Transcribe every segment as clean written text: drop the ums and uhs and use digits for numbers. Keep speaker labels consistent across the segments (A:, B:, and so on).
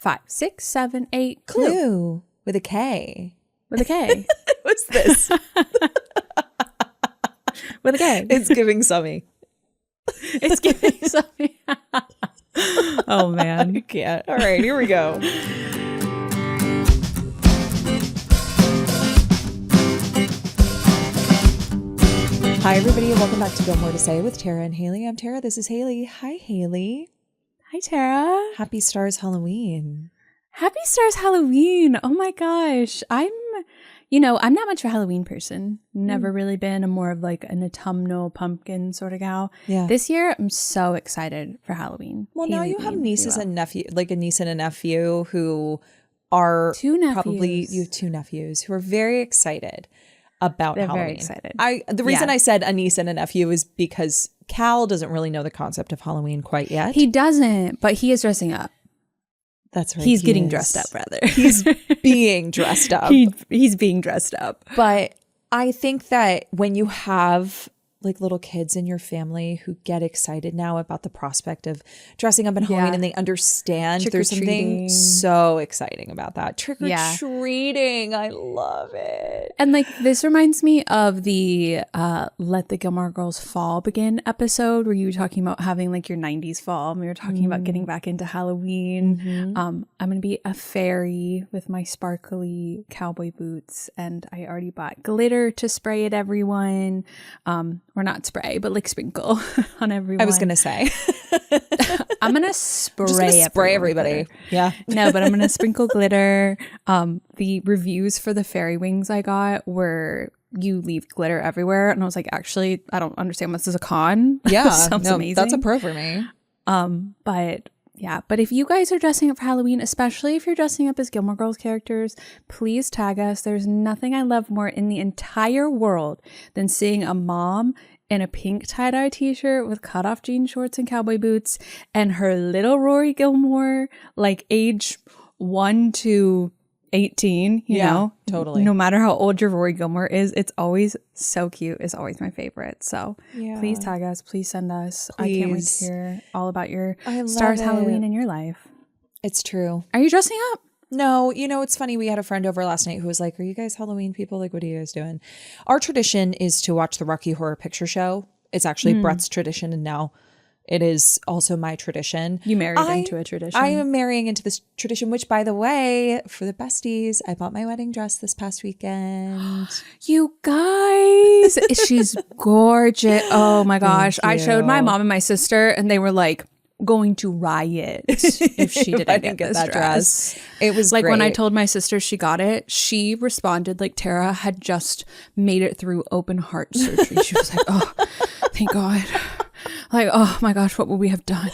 A: 5, 6, 7, 8.
B: Clue with a K.
A: With a K.
B: What's this?
A: With a K.
B: It's giving Summy.
A: It's giving something. Oh, man.
B: I can't. All right, here we go. Hi, everybody, and welcome back to Gilmore to Say with Tara and Haley. I'm Tara. This is Haley. Hi, Haley.
A: Hi, Tara.
B: Happy Stars Halloween.
A: Happy Stars Halloween. Oh, my gosh. I'm not much of a Halloween person. Never really been. I'm more of like an autumnal pumpkin sort of gal.
B: Yeah.
A: This year, I'm so excited for Halloween.
B: Well, now you have nieces and nephew, like a niece and a nephew who are
A: Two nephews.
B: probably, you have two nephews who are very excited about
A: They're
B: Halloween.
A: very excited.
B: The reason I said a niece and a nephew is because Cal doesn't really know the concept of Halloween quite yet.
A: He doesn't, but he is dressing up.
B: That's right.
A: He's getting dressed up, rather.
B: He's being dressed up.
A: He's being dressed up.
B: But I think that when you have like little kids in your family who get excited now about the prospect of dressing up in Halloween and they understand there's something so exciting about that. Trick-or-treating. I love it.
A: And like this reminds me of the Let the Gilmore Girls Fall Begin episode where you were talking about having like your 90s fall and we were talking about getting back into Halloween. I'm going to be a fairy with my sparkly cowboy boots and I already bought glitter to spray at everyone. Or not spray, but like sprinkle on everyone.
B: I was going to say.
A: I'm going to spray
B: everybody. Yeah.
A: No, but I'm going to sprinkle glitter. The reviews for the fairy wings I got were you leave glitter everywhere. And I was like, actually, I don't understand this is a con.
B: Yeah.
A: Sounds amazing.
B: That's a pro for me.
A: But if you guys are dressing up for Halloween, especially if you're dressing up as Gilmore Girls characters, please tag us. There's nothing I love more in the entire world than seeing a mom in a pink tie-dye t-shirt with cut-off jean shorts and cowboy boots and her little Rory Gilmore, like age 1 to 18, you know?
B: Totally.
A: No matter how old your Rory Gilmore is, it's always so cute. It's always my favorite. So please tag us. Please send us. Please. I can't wait to hear all about your Stars Halloween in your life.
B: It's true.
A: Are you dressing up?
B: No, it's funny. We had a friend over last night who was like, are you guys Halloween people? Like, what are you guys doing? Our tradition is to watch the Rocky Horror Picture Show. It's actually Brett's tradition, and now it is also my tradition.
A: You married into a tradition.
B: I am marrying into this tradition, which, by the way, for the besties, I bought my wedding dress this past weekend.
A: You guys, she's gorgeous. Oh my gosh. I showed my mom and my sister, and they were like, going to riot if she didn't get that dress.
B: It was
A: like
B: great.
A: When I told my sister she got it, she responded like Tara had just made it through open heart surgery. She was like, oh, thank God. Like, oh my gosh, what would we have done?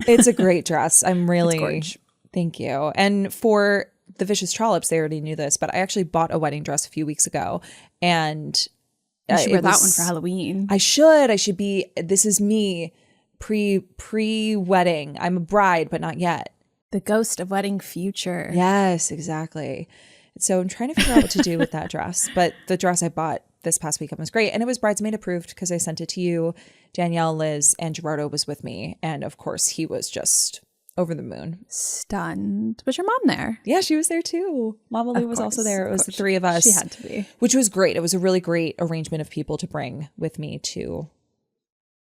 B: It's a great dress. I'm really,
A: gorge.
B: Thank you. And for the Vicious Trollops, they already knew this, but I actually bought a wedding dress a few weeks ago, and
A: you should wear that one for Halloween.
B: I should be, this is me pre-wedding. I'm a bride, but not yet.
A: The ghost of wedding future.
B: Yes, exactly. So I'm trying to figure out what to do with that dress. But the dress I bought this past weekend was great. And it was bridesmaid approved because I sent it to you. Danielle, Liz, and Gerardo was with me. And of course, he was just over the moon.
A: Stunned. Was your mom there?
B: Yeah, she was there too. Mama Lou was also there. It was the three of us.
A: She had to be.
B: Which was great. It was a really great arrangement of people to bring with me to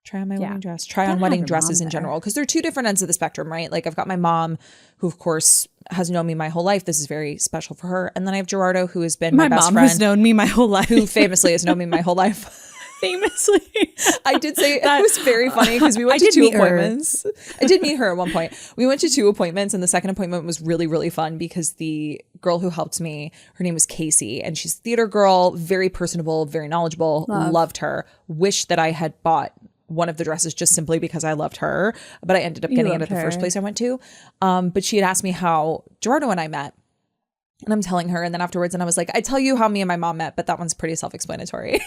B: try on my wedding dress, try on wedding dresses in general, because they're two different ends of the spectrum, right? Like I've got my mom, who of course has known me my whole life. This is very special for her. And then I have Gerardo, who has been my best friend.
A: My mom has known me my whole life.
B: Who famously has known me my whole life.
A: Famously.
B: I did say it was very funny because we went to two appointments. I did meet her at one point. We went to two appointments, and the second appointment was really, really fun because the girl who helped me, her name was Casey, and she's a theater girl, very personable, very knowledgeable, loved her. Wished that I had bought one of the dresses just simply because I loved her, but I ended up getting it at the first place I went to. But she had asked me how Gerardo and I met, and I'm telling her, and then afterwards, and I was like, I tell you how me and my mom met, but that one's pretty self-explanatory.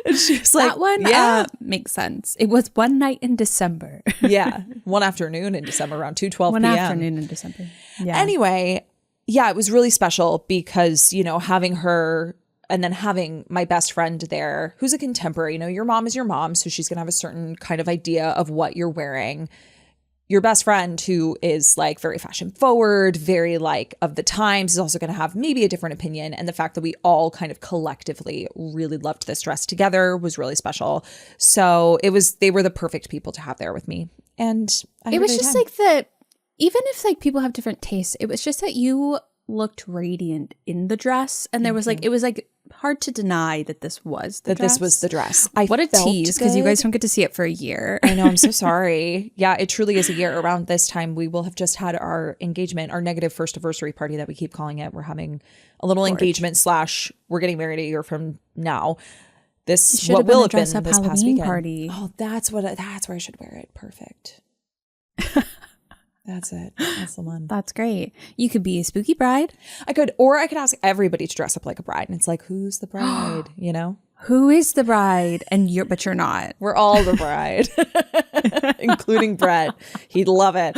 B: And she was like,
A: that one makes sense. It was one night in December.
B: Yeah, one afternoon in December around 2:12 p.m.
A: One afternoon in December. Yeah.
B: Anyway, yeah, it was really special because, having her and then having my best friend there who's a contemporary, your mom is your mom, so she's going to have a certain kind of idea of what you're wearing. your best friend who is like very fashion forward, very like of the times, is also going to have maybe a different opinion. And the fact that we all kind of collectively really loved this dress together was really special. So they were the perfect people to have there with me. And
A: it was just like that, even if like people have different tastes, it was just that you looked radiant in the dress. And there was like, it was like hard to deny that this was the dress.
B: This was the dress.
A: What a tease, because you guys don't get to see it for a year.
B: I know, I'm so sorry. Yeah, it truly is a year. Around this time, we will have just had our engagement, our negative first anniversary party that we keep calling it. We're having a little engagement / we're getting married a year from now. This what will have been this
A: Halloween
B: past weekend.
A: Party.
B: Oh, that's where I should wear it. Perfect. That's it. That's the one.
A: That's great. You could be a spooky bride.
B: I could ask everybody to dress up like a bride. And it's like, who's the bride? You know?
A: Who is the bride? But you're not.
B: We're all the bride, including Brett. He'd love it.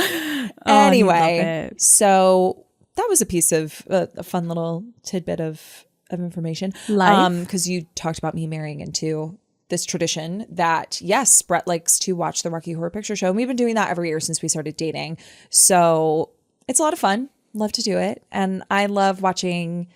B: Anyway, so that was a piece of a fun little tidbit of information. Because you talked about me marrying into this tradition that, yes, Brett likes to watch the Rocky Horror Picture Show. And we've been doing that every year since we started dating. So it's a lot of fun. Love to do it. And I love watching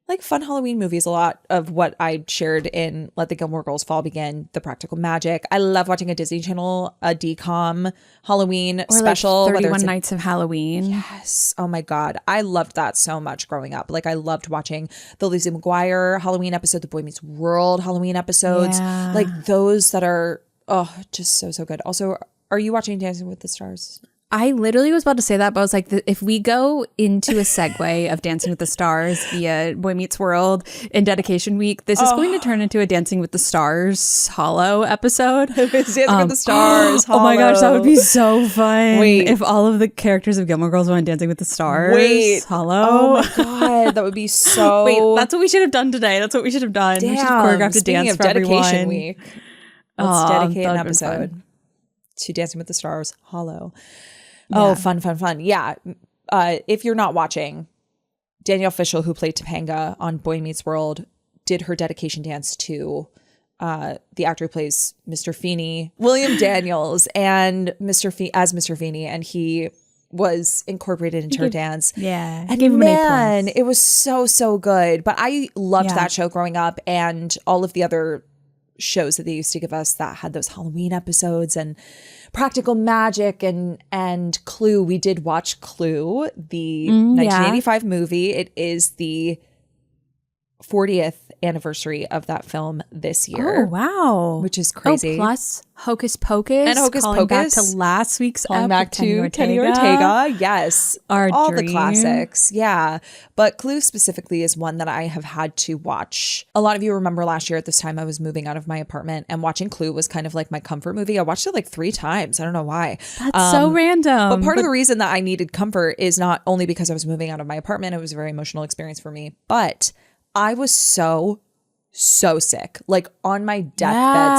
B: like fun Halloween movies. A lot of what I shared in Let the Gilmore Girls Fall Begin, The Practical Magic. I love watching a Disney Channel, a DCOM Halloween special.
A: Like 31 Nights of Halloween.
B: Yes. Oh my God. I loved that so much growing up. Like I loved watching the Lizzie McGuire Halloween episode, the Boy Meets World Halloween episodes. Yeah. Like those that are, just so good. Also, are you watching Dancing with the Stars?
A: I literally was about to say that, but I was like, if we go into a segue of Dancing with the Stars via Boy Meets World in Dedication Week, this is going to turn into a Dancing with the Stars Hollow episode.
B: Dancing with the Stars Hollow.
A: Oh my gosh, that would be so fun. Wait. If all of the characters of Gilmore Girls went Dancing with the Stars Hollow.
B: Oh my God, that would be so...
A: Wait, that's what we should have done today. That's what we should have done.
B: Damn.
A: We should have choreographed a dance for
B: Dedication
A: everyone.
B: Week. Let's dedicate an episode to Dancing with the Stars Hollow. Yeah. Oh, fun. Yeah. If you're not watching, Danielle Fishel, who played Topanga on Boy Meets World, did her dedication dance to the actor who plays Mr. Feeney, William Daniels, and Mr. Feeney, and he was incorporated into her dance.
A: Yeah.
B: And gave him an A+. It was so good. But I loved that show growing up, and all of the other shows that they used to give us that had those Halloween episodes and Practical Magic and Clue. We did watch Clue, the 1985 movie. It is the 40th anniversary of that film this year.
A: Oh, wow.
B: Which is crazy.
A: Plus Hocus Pocus.
B: And Hocus
A: calling
B: Pocus.
A: Back to last week's
B: calling back to Kenny Ortega. Yes. All the classics. Yeah. But Clue specifically is one that I have had to watch. A lot of you remember last year at this time I was moving out of my apartment, and watching Clue was kind of like my comfort movie. I watched it like 3 times. I don't know why.
A: That's so random.
B: But part of the reason that I needed comfort is not only because I was moving out of my apartment. It was a very emotional experience for me. But I was so sick, like on my deathbed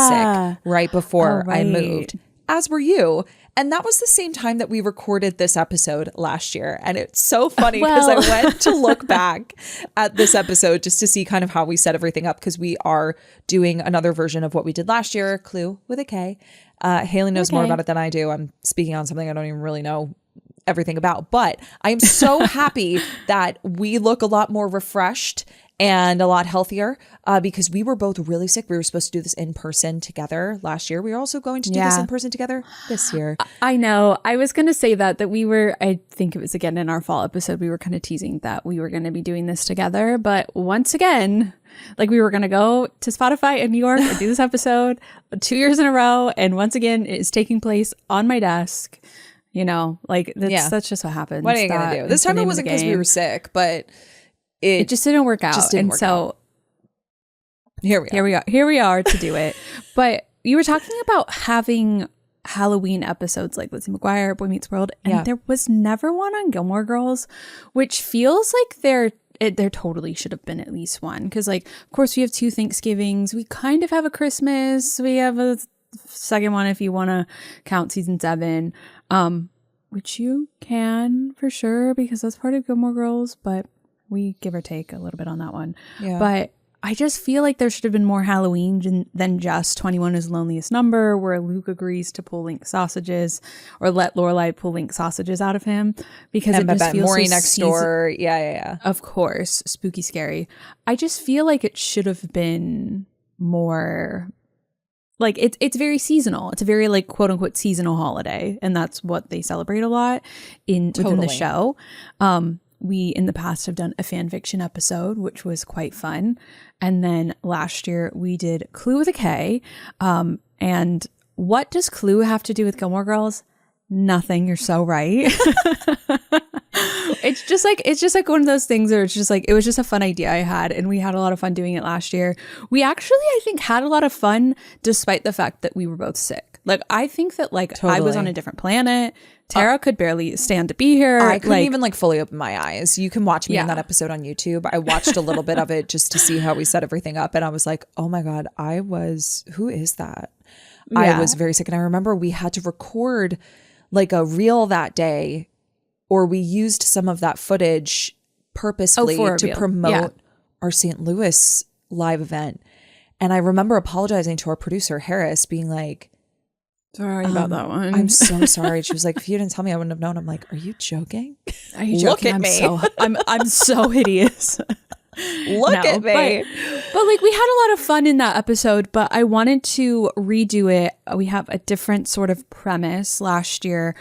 B: sick right before I moved, as were you. And that was the same time that we recorded this episode last year. And it's so funny because I went to look back at this episode just to see kind of how we set everything up, because we are doing another version of what we did last year, Clue with a K. Haley knows more about it than I do. I'm speaking on something I don't even really know everything about, but I am so happy that we look a lot more refreshed and a lot healthier because we were both really sick. We were supposed to do this in person together last year. We are also going to do this in person together this year.
A: I know. I was going to say that we were, I think it was again in our fall episode, we were kind of teasing that we were going to be doing this together. But once again, like we were going to go to Spotify in New York and do this episode 2 years in a row. And once again, it is taking place on my desk. You know, like that's just what happens.
B: What are you going to do? This time it wasn't because we were sick, but
A: it just didn't work out. Here we are to do it. But you were talking about having Halloween episodes like Lizzie McGuire, Boy Meets World, and there was never one on Gilmore Girls, which feels like there totally should have been at least one. Because like, of course, we have 2 Thanksgivings. We kind of have a Christmas. We have a second one if you want to count season 7, which you can for sure because that's part of Gilmore Girls, but we give or take a little bit on that one. Yeah. But I just feel like there should have been more Halloween than just 21 is Loneliest Number, where Luke agrees to pull Link sausages or let Lorelai pull Link sausages out of him, because it just feels
B: Maury
A: so
B: next door. Yeah.
A: Of course, spooky, scary. I just feel like it should have been more like it's very seasonal. It's a very like quote unquote seasonal holiday, and that's what they celebrate a lot within the show. We in the past have done a fan fiction episode, which was quite fun. And then last year we did Clue with a K. And what does Clue have to do with Gilmore Girls? Nothing. You're so right. It's just like one of those things where it's just like, it was just a fun idea I had, and we had a lot of fun doing it last year. We actually, I think, had a lot of fun despite the fact that we were both sick. Like, I think that like totally. I was on a different planet. Tara could barely stand to be here.
B: I couldn't even like fully open my eyes. You can watch me in that episode on YouTube. I watched a little bit of it just to see how we set everything up. And I was like, oh my God, who is that? Yeah. I was very sick. And I remember we had to record like a reel that day, or we used some of that footage purposefully to promote our St. Louis live event. And I remember apologizing to our producer, Harris, being like,
A: sorry about that one.
B: I'm so sorry. She was like, if you didn't tell me, I wouldn't have known. I'm like, are you joking?
A: Are you joking?
B: Look at me.
A: I'm so hideous.
B: Look at me.
A: But like, we had a lot of fun in that episode, but I wanted to redo it. We have a different sort of premise. Last year,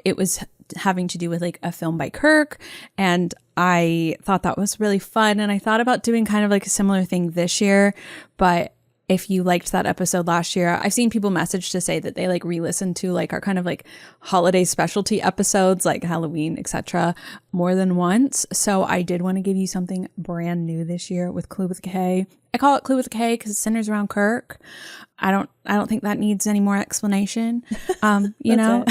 A: it was having to do with like a film by Kirk, and I thought that was really fun, and I thought about doing kind of like a similar thing this year. But if you liked that episode last year, I've seen people message to say that they like re-listen to like our kind of like holiday specialty episodes like Halloween, etc. more than once. So I did want to give you something brand new this year with Clue with a K. I call it Clue with a K because it centers around Kirk. I don't think that needs any more explanation. You know,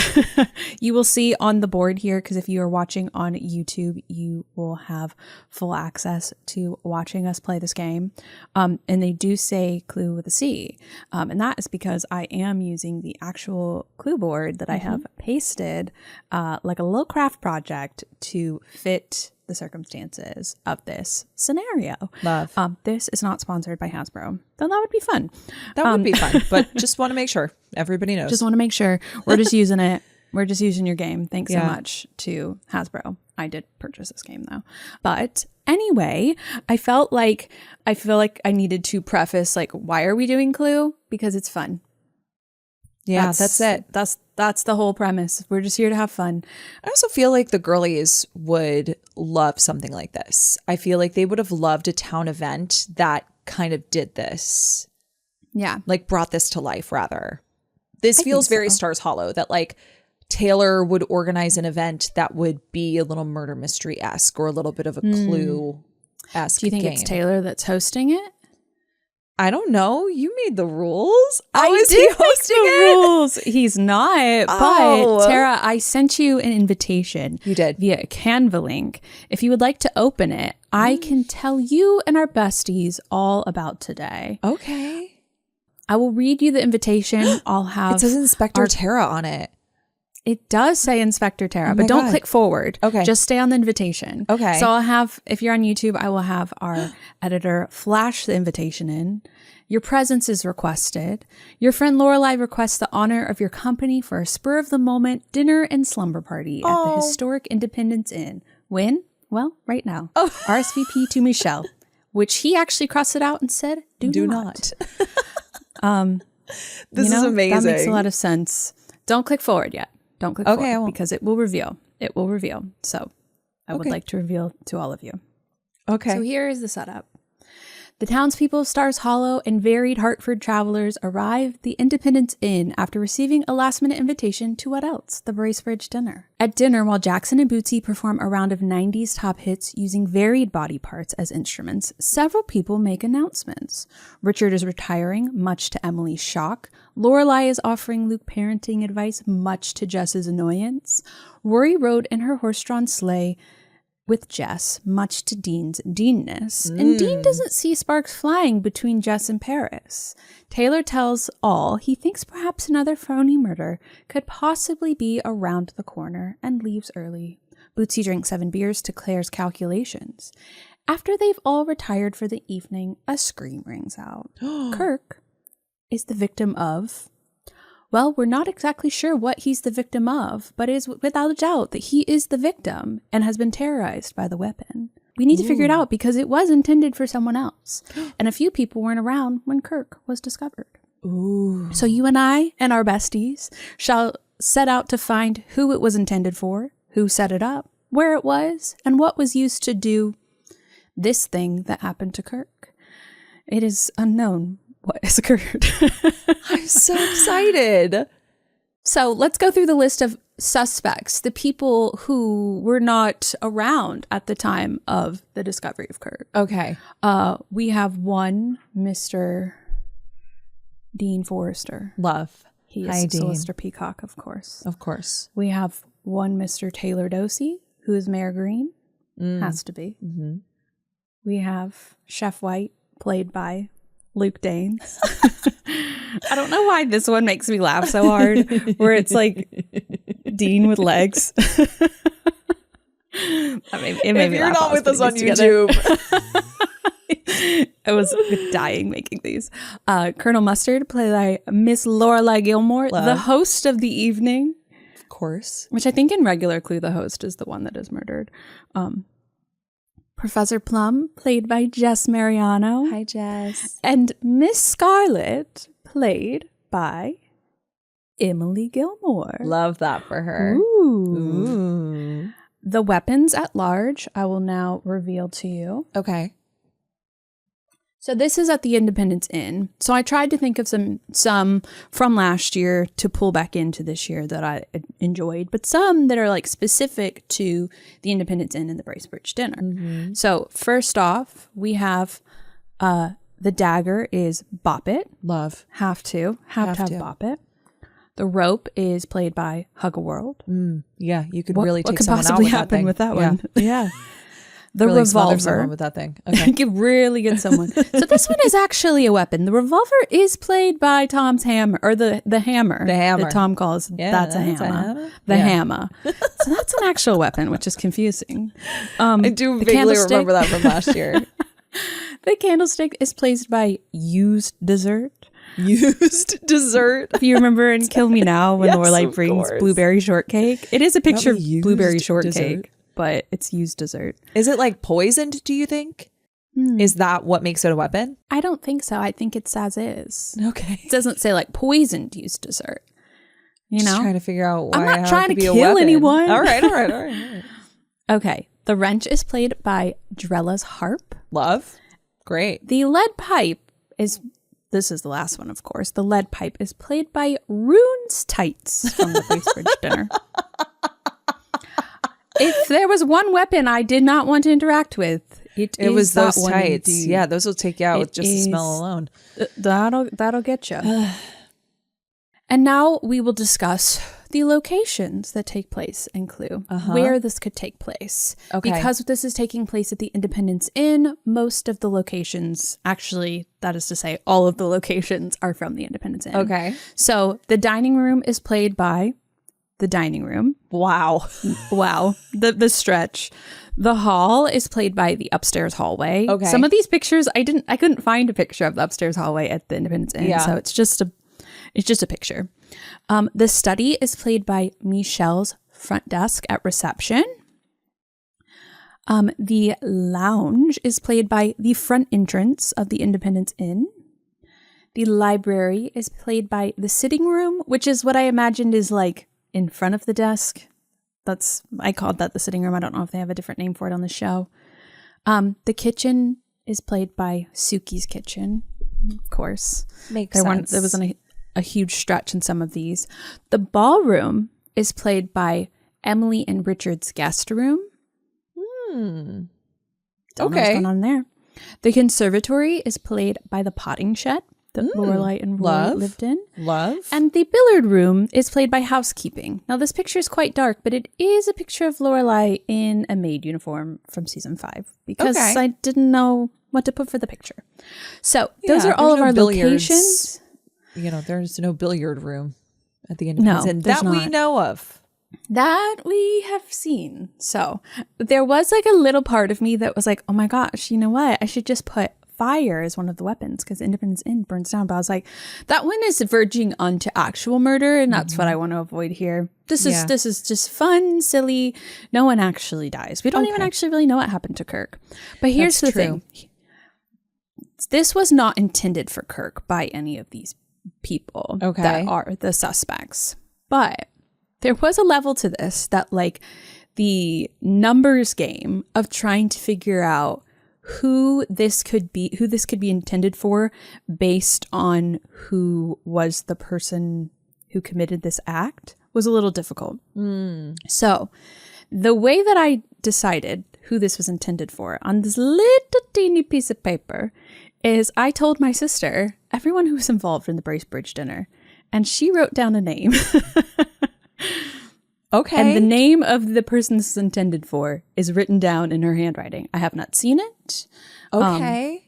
A: you will see on the board here, because if you are watching on YouTube, you will have full access to watching us play this game. And they do say Clue with a C. And that is because I am using the actual Clue board that I have pasted like a little craft project to fit the circumstances of this scenario.
B: Love.
A: This is not sponsored by Hasbro, though that would be fun.
B: That would be fun, but just want to make sure everybody knows.
A: Just want to make sure we're just using it. We're just using your game. Thanks so much to Hasbro. I did purchase this game though. But anyway, I feel like I needed to preface like, why are we doing Clue? Because it's fun.
B: Yeah, that's it.
A: That's the whole premise. We're just here to have fun.
B: I also feel like the girlies would love something like this. I feel like they would have loved a town event that kind of did this.
A: Yeah.
B: Like brought this to life, rather. This feels very Stars Hollow, that like Taylor would organize an event that would be a little murder mystery-esque or a little bit of a Clue-esque.
A: Do you think it's Taylor that's hosting it?
B: I don't know. You made the rules.
A: I did hosting the rules. He's not. But Tara, I sent you an invitation.
B: You did.
A: Via a Canva link. If you would like to open it, I can tell you and our besties all about today.
B: Okay.
A: I will read you the invitation. I'll have.
B: It says Inspector Tara on it.
A: It does say Inspector Tara, but don't click forward.
B: Okay.
A: Just stay on the invitation.
B: Okay.
A: So I'll have, if you're on YouTube, I will have our editor flash the invitation in. Your presence is requested. Your friend Lorelai requests the honor of your company for a spur of the moment dinner and slumber party at the historic Independence Inn. When? Well, right now. RSVP to Michelle, which he actually crossed it out and said, do not.
B: This is amazing.
A: That makes a lot of sense. Don't click forward yet. Don't click forward because it will reveal. It will reveal. So I would like to reveal to all of you.
B: Okay.
A: So here is the setup. The townspeople of Stars Hollow and varied Hartford travelers arrive at the Independence Inn after receiving a last-minute invitation to what else? The Bracebridge dinner. At dinner, while Jackson and Bootsy perform a round of 90s top hits using varied body parts as instruments, several people make announcements. Richard is retiring, much to Emily's shock. Lorelai is offering Luke parenting advice, much to Jess's annoyance. Rory rode in her horse-drawn sleigh with Jess, much to Dean's Deanness. And Dean doesn't see sparks flying between Jess and Paris. Taylor tells all he thinks perhaps another phony murder could possibly be around the corner and leaves early. Bootsy drinks 7 beers to Claire's calculations. After they've all retired for the evening, a scream rings out. Kirk is the victim of... Well, we're not exactly sure what he's the victim of, but it is without a doubt that he is the victim and has been terrorized by the weapon. We need to figure it out because it was intended for someone else. And a few people weren't around when Kirk was discovered.
B: Ooh.
A: So you and I and our besties shall set out to find who it was intended for, who set it up, where it was, and what was used to do this thing that happened to Kirk. It is unknown what has occurred.
B: I'm so excited.
A: So let's go through the list of suspects, the people who were not around at the time of the discovery of Kirk.
B: Okay.
A: We have one Mr. Dean Forrester.
B: Love.
A: He is Solicitor Peacock, of course.
B: Of course.
A: We have one Mr. Taylor Dosey, who is Mayor Green. Has to be. Mm-hmm. We have Chef White, played by Luke Danes. I don't know why this one makes me laugh so hard, where it's like Dean with legs. If
B: you're not with us on YouTube.
A: I was dying making these. Colonel Mustard, played by Miss Lorelai Gilmore, the host of the evening.
B: Of course.
A: Which I think in regular Clue, the host is the one that is murdered. Professor Plum, played by Jess Mariano.
B: Hi, Jess.
A: And Miss Scarlet, played by Emily Gilmore.
B: Love that for her.
A: Ooh. The weapons at large, I will now reveal to you.
B: Okay.
A: So this is at the Independence Inn. So I tried to think of some from last year to pull back into this year that I enjoyed, but some that are like specific to the Independence Inn and the Bracebridge dinner. Mm-hmm. So first off, we have the dagger is Bop It.
B: Love.
A: Have to have Bop It. The rope is played by Hug a World.
B: Yeah, you could really take someone out
A: with that thing. What could possibly happen with that one? Yeah. The
B: really
A: revolver
B: with that thing. Okay.
A: You really get someone. So this one is actually a weapon. The revolver is played by Tom's hammer, or the hammer.
B: The hammer
A: that Tom calls. That's a hammer. The hammer. So that's an actual weapon, which is confusing.
B: I do vaguely remember that from last year.
A: The candlestick is played by Used Dessert.
B: Used Dessert.
A: If you remember in Kill Me Now when Lorelai brings blueberry shortcake, it is a picture of blueberry shortcake. But it's Used Dessert.
B: Is it like poisoned, do you think? Is that what makes it a weapon?
A: I don't think so. I think it's as is.
B: Okay.
A: It doesn't say like poisoned Used Dessert. You know?
B: Just trying to figure out why
A: I'm not trying to kill anyone.
B: All right.
A: Okay. The wrench is played by Drella's harp.
B: Love. Great.
A: The lead pipe is... This is the last one, of course. The lead pipe is played by Rune's Tights from the Bracebridge dinner. If there was one weapon I did not want to interact with, it
B: was those tights.
A: Indeed.
B: Yeah, those will take you out with just the smell alone.
A: That'll get you. And now we will discuss the locations that take place in Clue, where this could take place. Okay. Because this is taking place at the Independence Inn, most of the locations, actually, that is to say, all of the locations are from the Independence Inn.
B: Okay.
A: So the dining room is played by the dining room.
B: Wow.
A: The stretch. The hall is played by the upstairs hallway.
B: Okay.
A: Some of these pictures I couldn't find a picture of the upstairs hallway at the Independence Inn. Yeah. So it's just a picture. The study is played by Michelle's front desk at reception. The lounge is played by the front entrance of the Independence Inn. The library is played by the sitting room, which is what I imagined is like in front of the desk. I called that the sitting room. I don't know if they have a different name for it on the show. The kitchen is played by Suki's kitchen, of course.
B: Makes sense.
A: There wasn't a huge stretch in some of these. The ballroom is played by Emily and Richard's guest room. Don't know what's going on there. The conservatory is played by the potting shed that Lorelai and Roy lived in.
B: Love.
A: And the billiard room is played by housekeeping. Now, this picture is quite dark, but it is a picture of Lorelai in a maid uniform from season 5 because I didn't know what to put for the picture. So those are all of our locations.
B: You know, there's no billiard room at the Independence Inn that we know of.
A: That we have seen. So there was like a little part of me that was like, oh my gosh, you know what? I should just put fire as one of the weapons because Independence Inn burns down. But I was like, that one is verging onto actual murder, and that's what I want to avoid here. This is just fun, silly. No one actually dies. We don't even actually really know what happened to Kirk. But here's the thing. This was not intended for Kirk by any of these people that are the suspects. But there was a level to this that like the numbers game of trying to figure out who this could be intended for based on who was the person who committed this act was a little difficult. So the way that I decided who this was intended for on this little teeny piece of paper is I told my sister everyone who was involved in the Bracebridge dinner, and she wrote down a name. Okay. And the name of the person this is intended for is written down in her handwriting. I have not seen it.
B: Okay.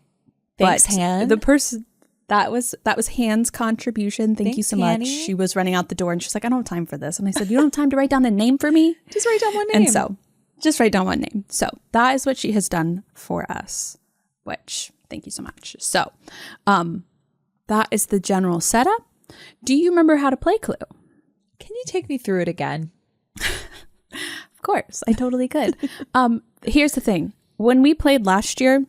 B: Thanks, Han.
A: The person that was Han's contribution. Thank you so much. She was running out the door and she's like, I don't have time for this. And I said, you don't have time to write down a name for me?
B: Just write down one name.
A: And so just write down one name. So that is what she has done for us, which thank you so much. So that is the general setup. Do you remember how to play Clue?
B: Can you take me through it again?
A: Of course, I totally could. Here's the thing. When we played last year,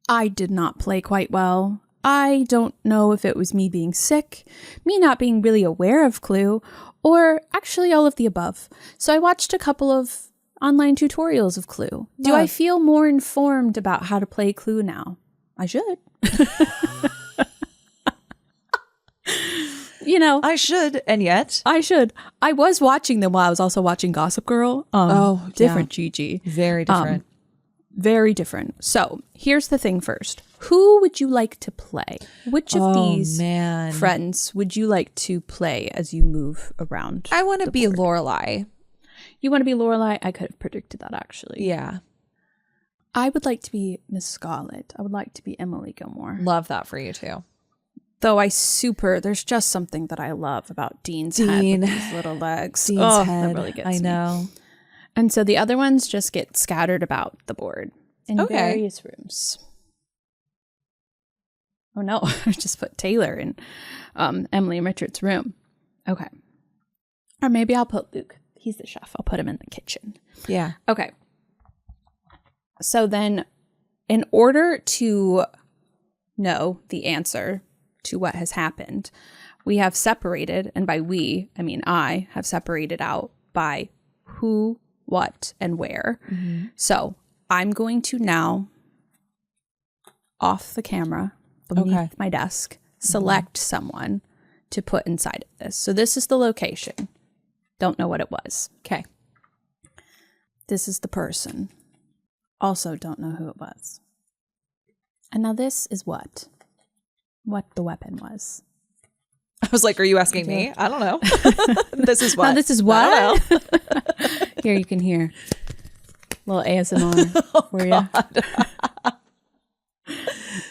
A: I did not play quite well. I don't know if it was me being sick, me not being really aware of Clue, or actually all of the above. So I watched a couple of online tutorials of Clue. Do I feel more informed about how to play Clue now? I should. You know,
B: I should, and yet
A: I should. I was watching them while I was also watching Gossip Girl. Different Gigi.
B: Very different.
A: Very different. So here's the thing first. Who would you like to play? Which of these friends would you like to play as you move around?
B: I want to be Lorelai.
A: You want to be Lorelai? I could have predicted that actually.
B: Yeah.
A: I would like to be Miss Scarlet. I would like to be Emily Gilmore.
B: Love that for you too.
A: Though there's just something that I love about Dean's head with these little legs.
B: Dean's head.
A: That really gets
B: I know.
A: me. And so the other ones just get scattered about the board in various rooms. Oh no, I just put Taylor in Emily and Richard's room. Okay. Or maybe I'll put Luke. He's the chef. I'll put him in the kitchen.
B: Yeah.
A: Okay. So then in order to know the answer to what has happened, we have separated, and by we, I mean I have separated out by who, what, and where. Mm-hmm. So I'm going to now, off the camera, beneath my desk, select someone to put inside of this. So this is the location. Don't know what it was. Okay. This is the person. Also don't know who it was. And now this is what the weapon was.
B: I was like, are you asking me? I don't know. This is what?
A: Now this is what? Here you can hear a little ASMR for you.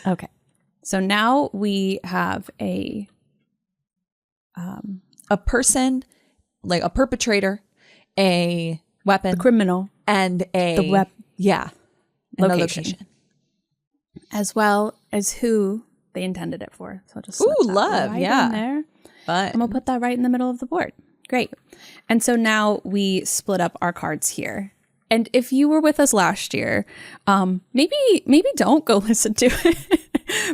A: Okay. So now we have a
B: person, like a perpetrator, a weapon,
A: the criminal,
B: and a location,
A: as well as who they intended it for. So I'll just
B: love,
A: right in there.
B: But
A: I'm gonna put that right in the middle of the board. Great. And so now we split up our cards here. And if you were with us last year, maybe don't go listen to it.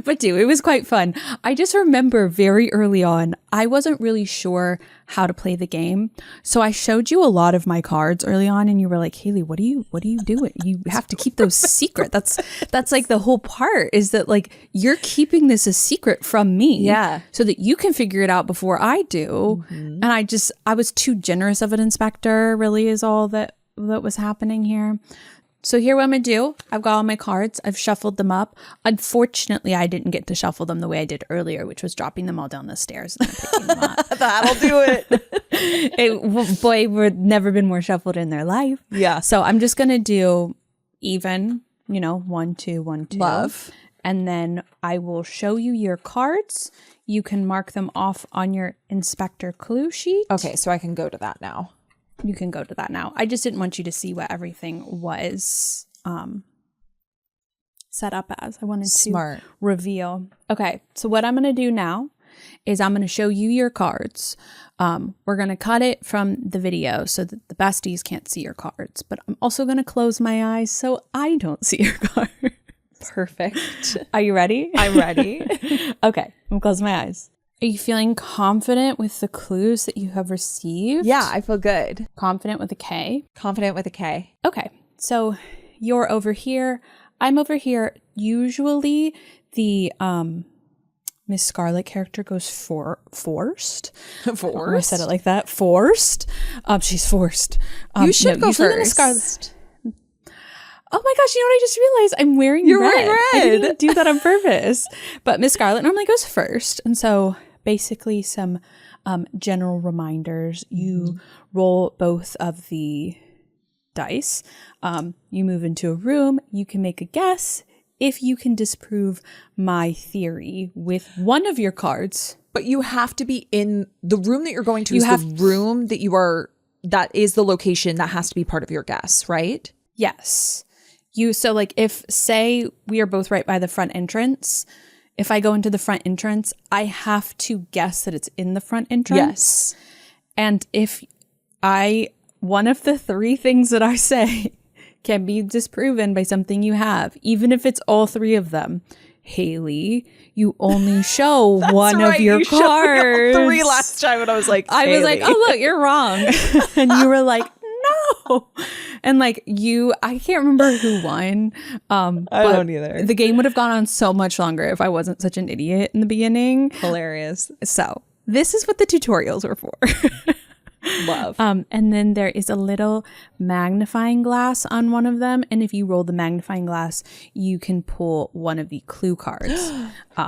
A: But do. It was quite fun. I just remember very early on, I wasn't really sure how to play the game. So I showed you a lot of my cards early on and you were like, Haley, what are you doing? You have to keep those secret. That's like the whole part is that like you're keeping this a secret from me.
B: Yeah.
A: So that you can figure it out before I do. Mm-hmm. And I was too generous of an inspector really is all that was happening here. So here what I'm going to do, I've got all my cards. I've shuffled them up. Unfortunately, I didn't get to shuffle them the way I did earlier, which was dropping them all down the stairs and then picking them up.
B: That'll do it.
A: Boy, we've never been more shuffled in their life.
B: Yeah.
A: So I'm just going to do even, 1, 2, 1, 2.
B: Love.
A: And then I will show you your cards. You can mark them off on your Inspector Clue sheet.
B: Okay, so I can go to that now.
A: you can go to that now. I just didn't want you to see what everything was set up as. I wanted to reveal. Okay, so what I'm going to do now is I'm going to show you your cards. We're going to cut it from the video so that the besties can't see your cards. But I'm also going to close my eyes so I don't see your cards.
B: Perfect.
A: Are you ready?
B: I'm ready.
A: Okay, I'm closing my eyes. Are you feeling confident with the clues that you have received?
B: Yeah, I feel good.
A: Confident with a K?
B: Confident with a K.
A: Okay, so you're over here. I'm over here. Usually the Miss Scarlet character goes forced.
B: Forced?
A: I said it like that. Forced. She's forced.
B: You should go first.
A: Oh my gosh, you know what I just realized? I'm wearing red.
B: You're wearing red.
A: I didn't do that on purpose. But Miss Scarlet normally goes first. And so basically some general reminders. You roll both of the dice. You move into a room. You can make a guess if you can disprove my theory with one of your cards.
B: But you have to be in the room that you're going to. The room that you are, that is the location that has to be part of your guess, right?
A: Yes. So like if, say we are both right by the front entrance, if I go into the front entrance, I have to guess that it's in the front entrance.
B: Yes.
A: And if one of the three things that I say can be disproven by something you have, even if it's all three of them, Haley, you only show one of your cards.
B: Showed me all three last time, and I was like,
A: I was like, oh look, you're wrong, and you were like, no, and like I can't remember who won.
B: I don't either.
A: The game would have gone on so much longer if I wasn't such an idiot in the beginning.
B: Hilarious.
A: So this is what the tutorials were for.
B: Love.
A: And then there is a little magnifying glass on one of them. And if you roll the magnifying glass, you can pull one of the clue cards.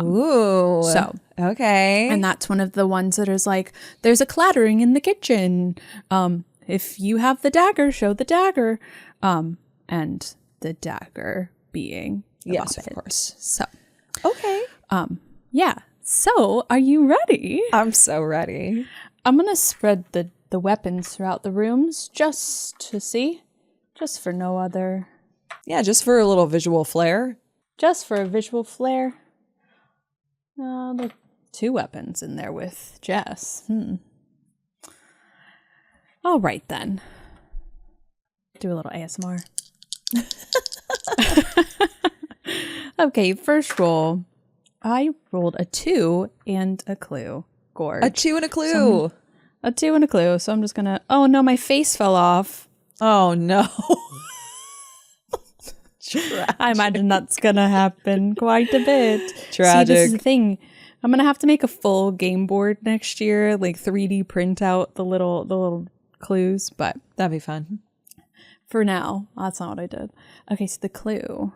B: Ooh.
A: So,
B: okay.
A: And that's one of the ones that is like, there's a clattering in the kitchen. If you have the dagger, show the dagger. And the dagger being the
B: yes,
A: Muppet.
B: Of course.
A: So,
B: okay.
A: Yeah. So, are you ready?
B: I'm so ready.
A: I'm going to spread the weapons throughout the rooms just to see. Just for no other.
B: Yeah, just for a little visual flair.
A: Just for a visual flair. There are two weapons in there with Jess. All right, then. Do a little ASMR. Okay, first roll. I rolled a 2 and a clue. Gorge.
B: A 2 and a clue.
A: A 2 and a clue. So I'm just going to... Oh, no, my face fell off.
B: Oh, no.
A: I imagine that's going to happen quite a bit.
B: Tragic.
A: See, this is the thing. I'm going to have to make a full game board next year, like 3D print out the little clues, but...
B: That'd be fun.
A: For now, that's not what I did. Okay, so the clue.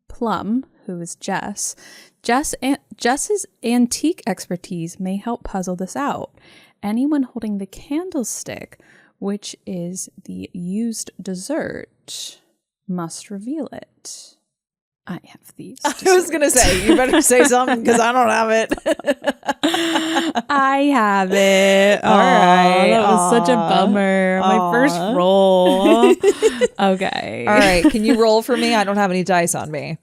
A: Plum, who is Jess. Jess's antique expertise may help puzzle this out. Anyone holding the candlestick, which is the used dessert, must reveal it. I have these.
B: I was going to say, you better say something because I don't have it.
A: I have it.
B: All right.
A: That was such a bummer. My first roll. Okay.
B: All right. Can you roll for me? I don't have any dice on me.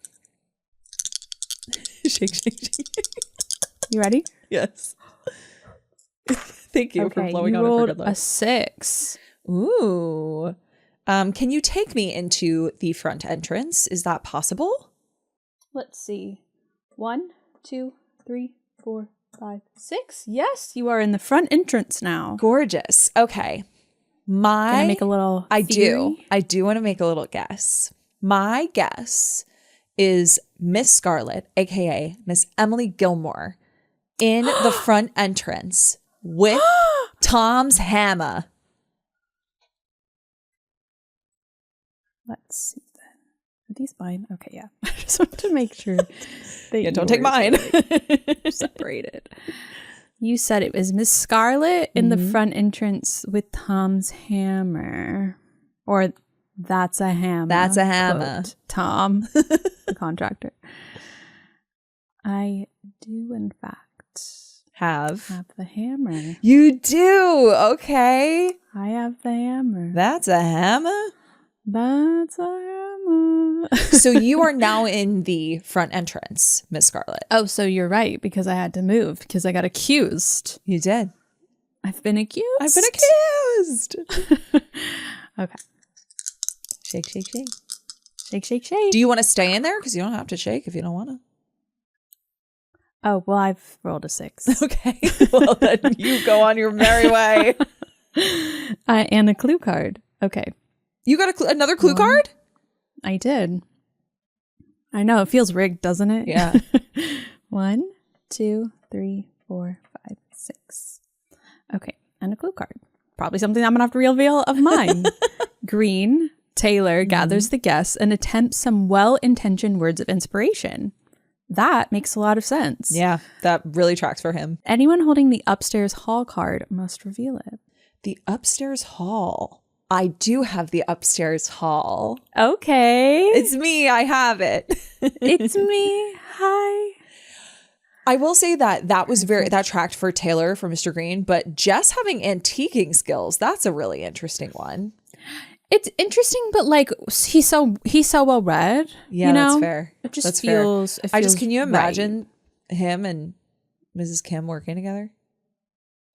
B: Shake, shake, shake.
A: You ready?
B: Yes. Thank you for blowing on
A: a
B: for good luck.
A: A 6.
B: Ooh. Can you take me into the front entrance? Is that possible?
A: Let's see. 1, 2, 3, 4, 5, 6. Yes, you are in the front entrance now.
B: Gorgeous. Okay.
A: Can I make a little theory?
B: I do want to make a little guess. My guess is Miss Scarlet, aka Miss Emily Gilmore, in the front entrance with Tom's hammer.
A: Let's see then. Are these mine? Okay, yeah. I just want to make sure that
B: don't take mine.
A: Separated. You said it was Miss Scarlet in the front entrance with Tom's hammer. Or that's a hammer.
B: That's a hammer.
A: Quote, Tom, the contractor. I do, in fact, have the hammer.
B: You do. Okay.
A: I have the hammer.
B: That's a hammer?
A: That's a hammer.
B: So you are now in the front entrance, Miss Scarlett.
A: Oh, so you're right, because I had to move because I got accused.
B: You did.
A: I've been accused.
B: I've been accused.
A: Okay.
B: Shake, shake, shake.
A: Shake, shake, shake.
B: Do you want to stay in there? Because you don't have to shake if you don't want to.
A: Oh, well, I've rolled a 6.
B: Okay. Well, then you go on your merry way.
A: And a clue card. Okay.
B: You got another clue card?
A: I did. I know. It feels rigged, doesn't it?
B: Yeah.
A: 1, 2, 3, 4, 5, 6. Okay. And a clue card. Probably something I'm going to have to reveal of mine. Green. Taylor gathers the guests and attempts some well-intentioned words of inspiration. That makes a lot of sense.
B: Yeah, that really tracks for him.
A: Anyone holding the upstairs hall card must reveal it.
B: The upstairs hall. I do have the upstairs hall.
A: Okay.
B: It's me. I have it.
A: It's me. Hi.
B: I will say that was that tracked for Taylor for Mr. Green, but Jess having antiquing skills, that's a really interesting one.
A: It's interesting, but like he's so well read.
B: Yeah,
A: you know?
B: that's fair.
A: It just
B: that's
A: feels.
B: fair.
A: It feels
B: can you imagine
A: right.
B: him and Mrs. Kim working together?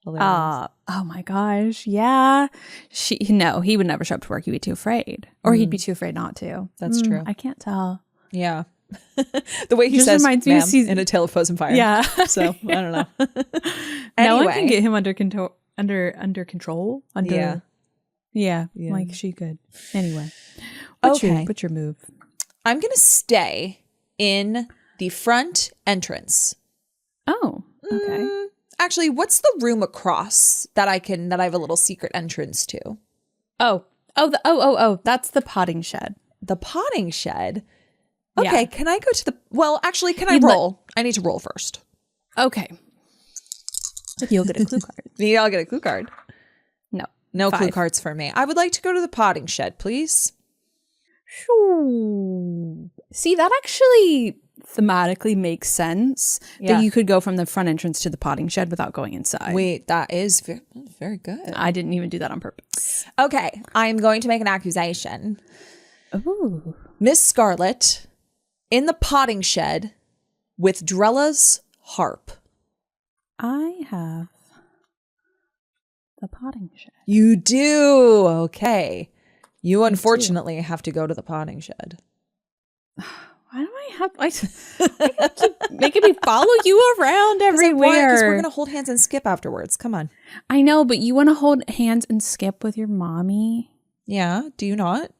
A: Oh my gosh, yeah. He would never show up to work. He'd be too afraid, or he'd be too afraid not to.
B: That's true.
A: I can't tell.
B: Yeah, the way he
A: just
B: says
A: reminds me of
B: in A Tale of Foes and Fire.
A: Yeah,
B: so I don't know.
A: No one can get him under control. Yeah, like she could. Anyway, what's your move?
B: I'm gonna stay in the front entrance.
A: Oh, okay.
B: Actually, what's the room across that I have a little secret entrance to?
A: Oh, that's the potting shed.
B: The potting shed? Okay,
A: Yeah.
B: can I go to the... Well, actually, can I roll? I need to roll first.
A: Okay. You'll get a clue card.
B: Maybe I'll get a clue card. No
A: 5.
B: clue cards for me. I would like to go to the potting shed, please.
A: See, that actually thematically makes sense that you could go from the front entrance to the potting shed without going inside.
B: Wait, that is very good.
A: I didn't even do that on purpose.
B: Okay, I'm going to make an accusation.
A: Ooh.
B: Miss Scarlett in the potting shed with Drella's harp.
A: I have the potting shed.
B: You do. Okay. You unfortunately have to go to the potting shed.
A: Why do I have I keep making me follow you around everywhere?
B: Because we're going to hold hands and skip afterwards. Come on.
A: I know, but you want to hold hands and skip with your mommy?
B: Yeah. Do you not?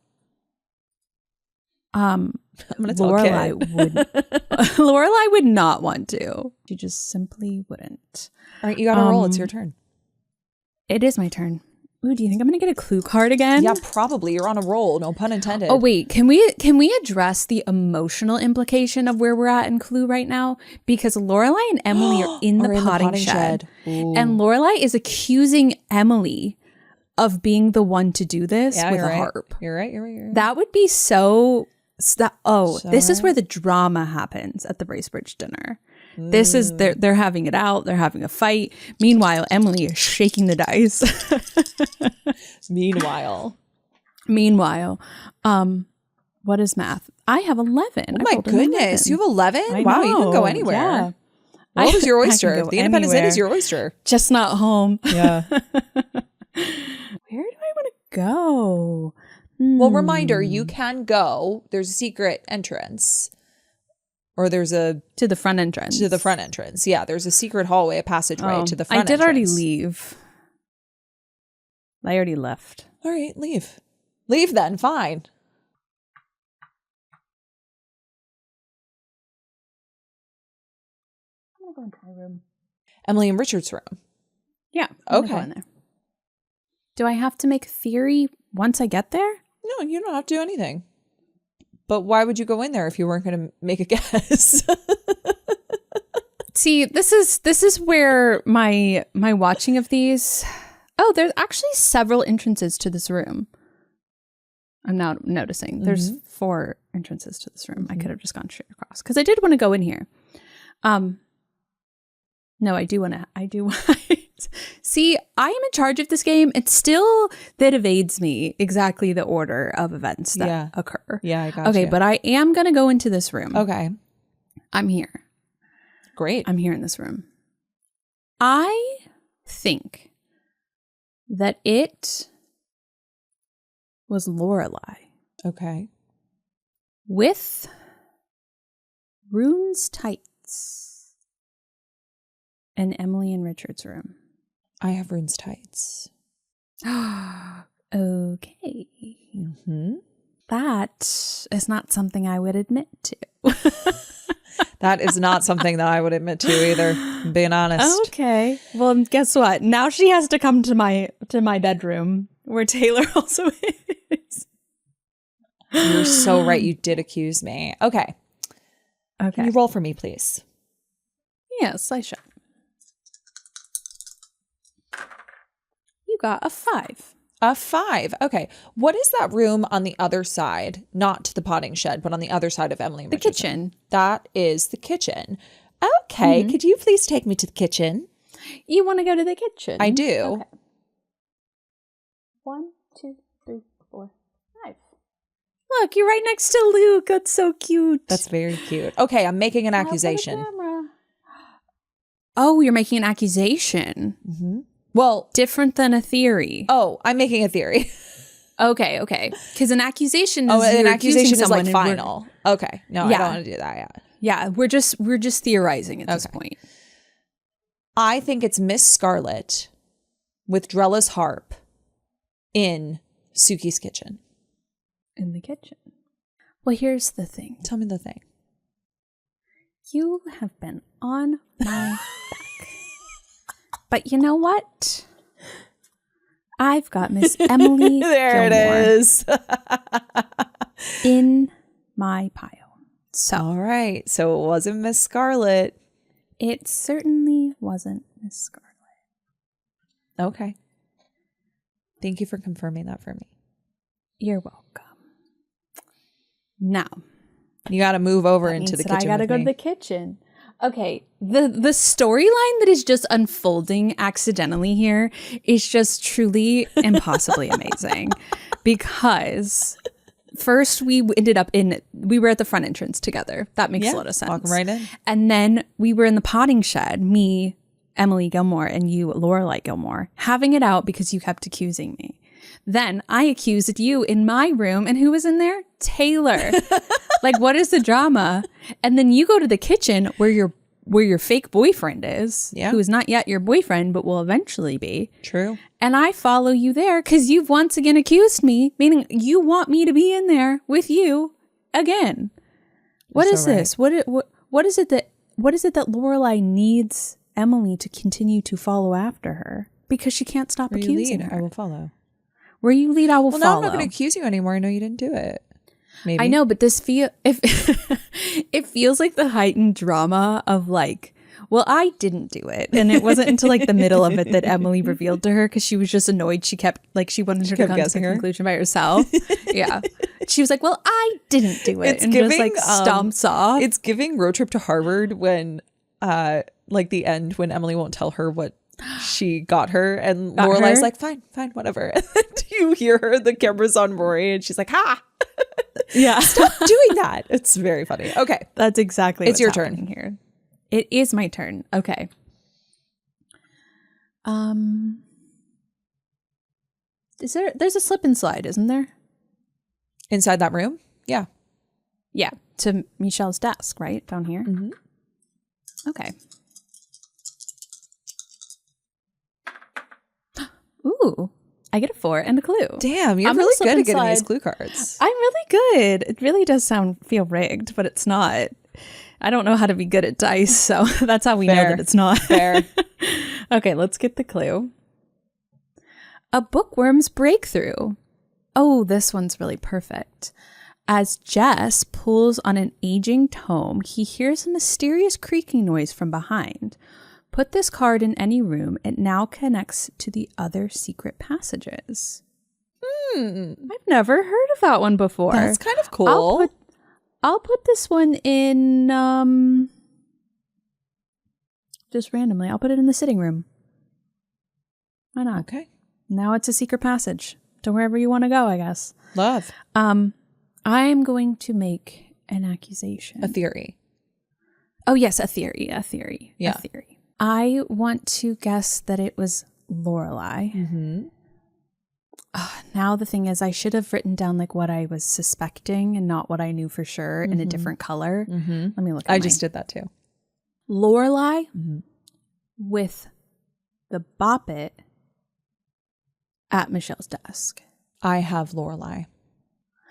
A: I'm going to tell Lorelai would not want to. She just simply wouldn't.
B: All right, you got to roll. It's your turn.
A: It is my turn. Ooh, do you think I'm going to get a clue card again?
B: Yeah, probably. You're on a roll. No pun intended.
A: Oh, wait. Can we address the emotional implication of where we're at in Clue right now? Because Lorelai and Emily are in the potting shed. And Lorelai is accusing Emily of being the one to do this with a harp.
B: You're right.
A: That would be so... this is where the drama happens at the Bracebridge dinner. This is they're having it out. They're having a fight. Meanwhile, Emily is shaking the dice.
B: Meanwhile,
A: what is math? I have 11.
B: Oh my goodness, you have 11? Wow, you can go anywhere. Yeah. What is your oyster? The Independence Inn is your oyster.
A: Just not home.
B: Yeah.
A: Where do I want to go?
B: Well, reminder, you can go. There's a secret entrance. Or there's
A: to the front entrance.
B: To the front entrance. Yeah, there's a secret hallway, a passageway to the front entrance.
A: I did already leave. I already left.
B: All right, leave. Leave then, fine.
A: I'm going to go into my room.
B: Emily and Richard's room.
A: Yeah.
B: Okay.
A: Go in there. Do I have to make theory once I get there?
B: No, you don't have to do anything. But why would you go in there if you weren't going to make a guess?
A: See, this is where my watching of these. Oh, there's actually several entrances to this room. I'm now noticing there's 4 entrances to this room. I could have just gone straight across because I did want to go in here. No, I do want to. See, I am in charge of this game. It's still that evades me exactly the order of events that occur.
B: Yeah, I got you.
A: Okay, but I am going to go into this room.
B: Okay.
A: I'm here.
B: Great.
A: I'm here in this room. I think that it was Lorelai.
B: Okay.
A: With Rune's tights in Emily and Richard's room.
B: I have Rune's tights.
A: Okay.
B: Mm-hmm.
A: That is not something I would admit to.
B: That is not something that I would admit to either, being honest.
A: Okay. Well, guess what? Now she has to come to my bedroom where Taylor also is.
B: You're so right. You did accuse me. Okay.
A: Okay.
B: Can you roll for me, please?
A: Yes, I shall. You got a 5.
B: A 5. Okay. What is that room on the other side? Not the potting shed, but on the other side of Emily and
A: The
B: Richard's
A: kitchen.
B: room. That is the kitchen. Okay. Could you please take me to the kitchen?
A: You want to go to the kitchen?
B: I do.
A: Okay. 1, 2, 3, 4, 5. Look, you're right next to Luke. That's so cute.
B: That's very cute. Okay. I'm making an accusation.
A: Oh, you're making an accusation.
B: Mm-hmm. Well,
A: different than a theory.
B: Oh, I'm making a theory.
A: Okay. Because an accusation is
B: an accusation is like final. Okay. No, I don't want to do that yet.
A: Yeah, we're just theorizing at this point.
B: I think it's Miss Scarlet with Drella's harp in Suki's kitchen.
A: In the kitchen. Well, here's the thing.
B: Tell me the thing.
A: You have been on my back. But you know what? I've got Miss Emily
B: there
A: Gilmore
B: it is.
A: in my pile. So,
B: all right. So it wasn't Miss Scarlet.
A: It certainly wasn't Miss Scarlet.
B: Okay. Thank you for confirming that for me.
A: You're welcome. Now,
B: you got to move over into the kitchen.
A: I got to go to the kitchen. Okay, the storyline that is just unfolding accidentally here is just truly impossibly amazing, because first we were at the front entrance together. That makes a lot of sense.
B: Walking right in.
A: And then we were in the potting shed, me, Emily Gilmore, and you, Lorelai Gilmore, having it out because you kept accusing me. Then I accused you in my room, and who was in there? Taylor. Like, what is the drama? And then you go to the kitchen where your fake boyfriend is, who is not yet your boyfriend, but will eventually be.
B: True.
A: And I follow you there because you've once again accused me, meaning you want me to be in there with you again. What is this? What is it that Lorelai needs Emily to continue to follow after her because she can't stop accusing her?
B: I will follow.
A: Where you lead, I will follow.
B: Well, now I'm not going to accuse you anymore. I know you didn't do it. Maybe.
A: I know, but it feels like the heightened drama of like, well, I didn't do it. And it wasn't until like the middle of it that Emily revealed to her because she was just annoyed. She wanted her to come to the conclusion by herself. Yeah. She was like, well, I didn't do it. And just like stomps off.
B: It's giving Road Trip to Harvard when like the end when Emily won't tell her what she got her and Lorelai's like, fine, whatever. And then you hear her, the camera's on Rory and she's like, ha.
A: Yeah.
B: Stop doing that. It's very funny. Okay.
A: That's exactly
B: it's your turn
A: here. It is my turn. Okay. There's a slip and slide, isn't there?
B: Inside that room? Yeah.
A: Yeah. To Michelle's desk, right? Down here?
B: Mm-hmm.
A: Okay. Ooh. I get a 4 and a clue.
B: Damn, you're really good at getting these clue cards.
A: I'm really good. It really does feel rigged, but it's not. I don't know how to be good at dice, so that's how we know that it's not.
B: Fair.
A: Okay, let's get the clue. A bookworm's breakthrough. Oh, this one's really perfect. As Jess pulls on an aging tome, he hears a mysterious creaking noise from behind. Put this card in any room. It now connects to the other secret passages. I've never heard of that one before.
B: That's kind of cool.
A: I'll put this one in Just randomly. I'll put it in the sitting room. Why not?
B: Okay.
A: Now it's a secret passage to wherever you want to go, I guess.
B: Love.
A: I am going to make an accusation.
B: A theory.
A: Oh, yes, a theory.
B: Yeah.
A: A theory. I want to guess that it was Lorelai.
B: Mm-hmm.
A: Now the thing is, I should have written down like what I was suspecting and not what I knew for sure in a different color.
B: Mm-hmm.
A: Let me look at
B: I just did that too.
A: Lorelai with the bop it at Michelle's desk.
B: I have Lorelai.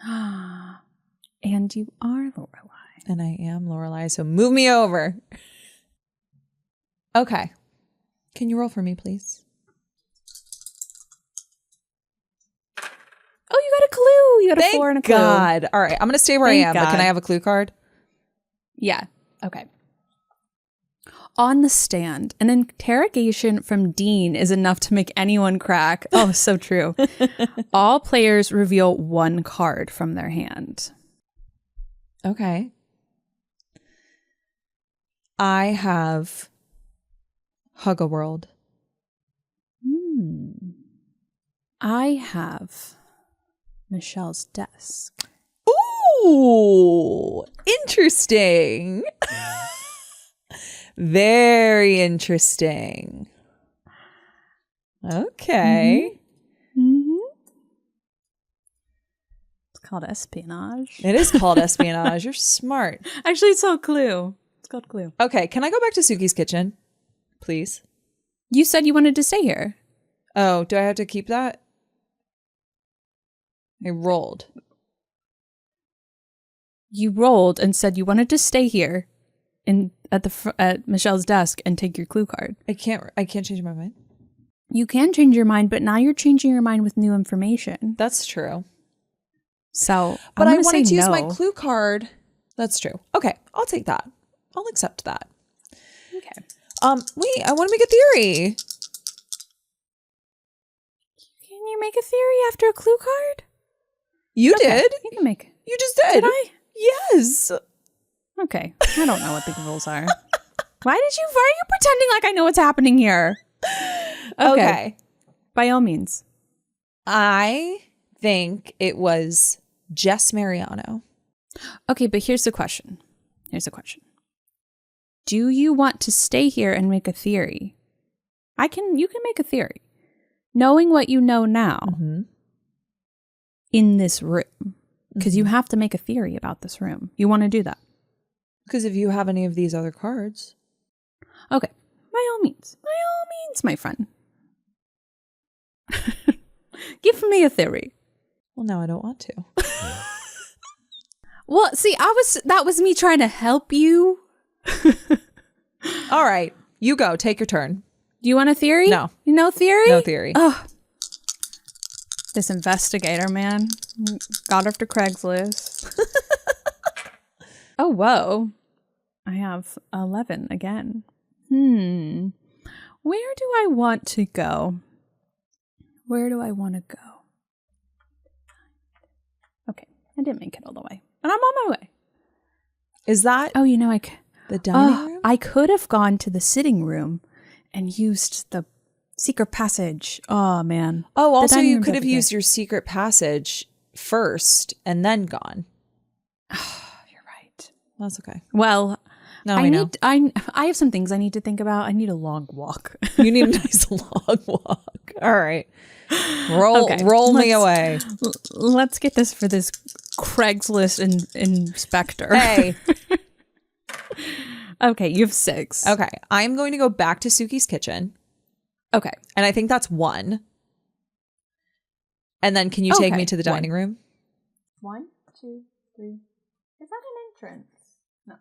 A: And you are Lorelai.
B: And I am Lorelai, so move me over. Okay. Can you roll for me, please?
A: Oh, you got a clue. You got a 4 and a clue.
B: Thank God. All right. I'm going to stay where I am, but can I have a clue card?
A: Yeah. Okay. On the stand, an interrogation from Dean is enough to make anyone crack. Oh, so true. All players reveal one card from their hand.
B: Okay. I have Hug-A-World.
A: I have Michelle's desk.
B: Ooh, interesting. Very interesting. Okay.
A: It's called espionage.
B: It is called espionage. You're smart.
A: Actually, it's called Clue. It's called Clue.
B: Okay, can I go back to Suki's kitchen, please?
A: You said you wanted to stay here.
B: Oh, do I have to keep that? I rolled.
A: You rolled and said you wanted to stay here at Michelle's desk and take your clue card.
B: I can't change my mind.
A: You can change your mind, but now you're changing your mind with new information.
B: That's true.
A: So,
B: but I wanted to use my clue card. That's true. Okay, I'll take that. I'll accept that.
A: Okay.
B: Wait, I want to make a theory.
A: Can you make a theory after a clue card?
B: You did.
A: You can make.
B: You just did.
A: Did I?
B: Yes.
A: Okay. I don't know what the rules are. Why are you pretending like I know what's happening here?
B: Okay.
A: By all means.
B: I think it was Jess Mariano.
A: Okay, but here's the question. Do you want to stay here and make a theory? You can make a theory. Knowing what you know now in this room. Because you have to make a theory about this room. You want to do that?
B: Because if you have any of these other cards.
A: Okay. By all means, my friend. Give me a theory.
B: Well, now I don't want to.
A: Well, see, that was me trying to help you.
B: All right. You go. Take your turn.
A: Do you want a theory?
B: No.
A: No theory?
B: No theory.
A: Oh. This investigator, man. Got after Craigslist. Oh, whoa. I have 11 again. Where do I want to go? Okay. I didn't make it all the way. And I'm on my way.
B: Is that
A: the
B: dining room?
A: I could have gone to the sitting room and used the secret passage. Oh, man.
B: Oh, also you could have used your secret passage first and then gone.
A: You're right.
B: That's okay.
A: Well,
B: no, I know.
A: I have some things I need to think about. I need a long walk.
B: You need a nice long walk. All right. Roll me away.
A: Let's get this for this Craigslist inspector.
B: Hey.
A: Okay, you have 6.
B: Okay. I'm going to go back to Suki's kitchen.
A: Okay.
B: And I think that's 1. And then can you take me to the dining room?
A: 1, 2, 3. Is that an entrance? No.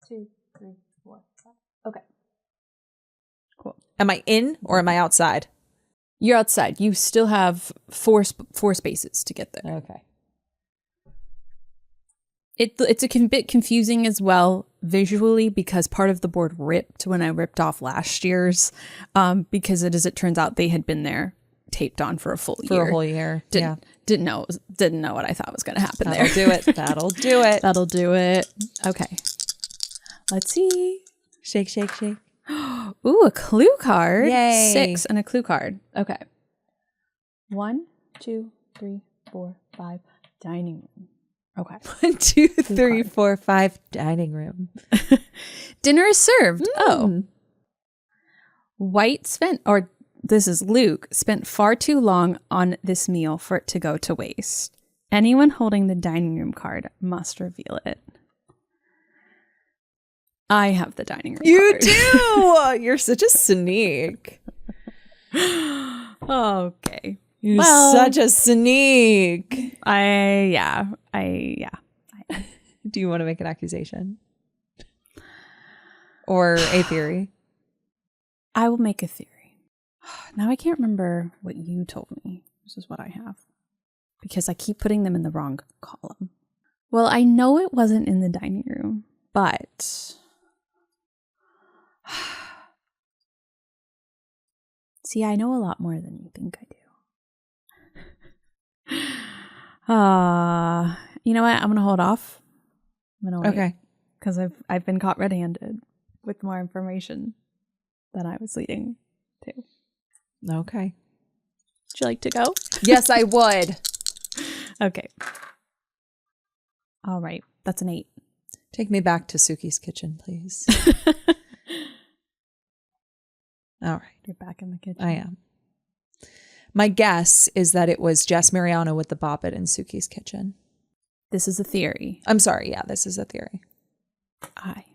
A: 2, 3, 4, 5. Okay. Cool.
B: Am I in or am I outside?
A: You're outside. You still have four spaces to get there.
B: Okay.
A: It's a bit confusing as well visually because part of the board ripped when I ripped off last year's because as it turns out they had been there taped on for a full year.
B: For a whole year.
A: Didn't know what I thought was going to happen
B: That'll do it.
A: That'll do it. Okay. Let's see.
B: Shake, shake, shake.
A: Ooh, a clue card.
B: Yay.
A: 6 and a clue card. Okay. 1, 2, 3, 4, 5. Dining room. Okay.
B: 1, 2, 3, 4, 5. Dining room.
A: Dinner is served. Oh. This is Luke, spent far too long on this meal for it to go to waste. Anyone holding the dining room card must reveal it. I have the dining room card.
B: You do! You're such a sneak.
A: Okay.
B: You're such a sneak.
A: Yeah.
B: Do you want to make an accusation? Or a theory?
A: I will make a theory. Now I can't remember what you told me. This is what I have. Because I keep putting them in the wrong column. Well, I know it wasn't in the dining room, but... See, I know a lot more than you think I do. You know what? I'm going to hold off. I'm going to wait. Okay. Because I've been caught red-handed with more information than I was leading to.
B: Okay.
A: Would you like to go?
B: Yes, I would.
A: Okay. All right. That's an 8.
B: Take me back to Suki's kitchen, please. All right.
A: You're back in the kitchen.
B: I am. My guess is that it was Jess Mariano with the boppet in Suki's kitchen.
A: This is a theory.
B: I'm sorry. Yeah, this is a theory.
A: I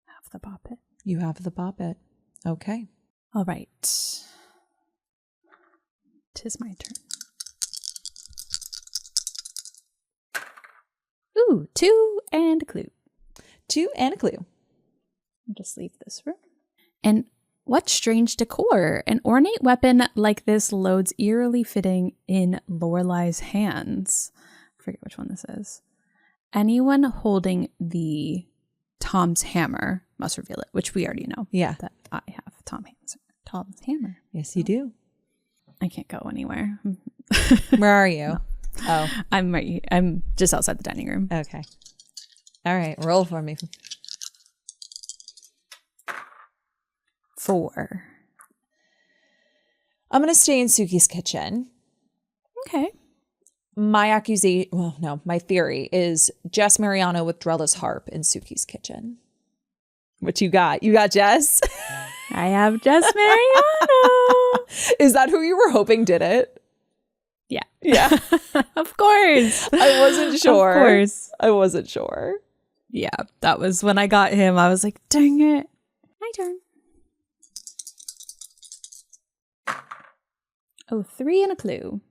A: have the boppet.
B: You have the boppet. Okay.
A: All right. 'Tis my turn. Ooh, 2 and a clue.
B: 2 and a clue.
A: I'll just leave this room. And what strange decor? An ornate weapon like this loads eerily fitting in Lorelai's hands. I forget which one this is. Anyone holding the Tom's hammer must reveal it, which we already know.
B: Yeah.
A: That I have Tom's hammer.
B: Yes, you do.
A: I can't go anywhere.
B: Where are you?
A: No.
B: Oh.
A: I'm just outside the dining room.
B: Okay. All right. Roll for me.
A: 4.
B: I'm going to stay in Suki's kitchen.
A: Okay.
B: My theory is Jess Mariano with Drella's harp in Suki's kitchen. What you got? You got Jess?
A: I have Jess Mariano.
B: Is that who you were hoping did it?
A: Yeah.
B: Yeah.
A: Of course.
B: I wasn't sure.
A: Of course.
B: I wasn't sure.
A: Yeah. That was when I got him. I was like, dang it. My turn. Oh, 3 and a clue.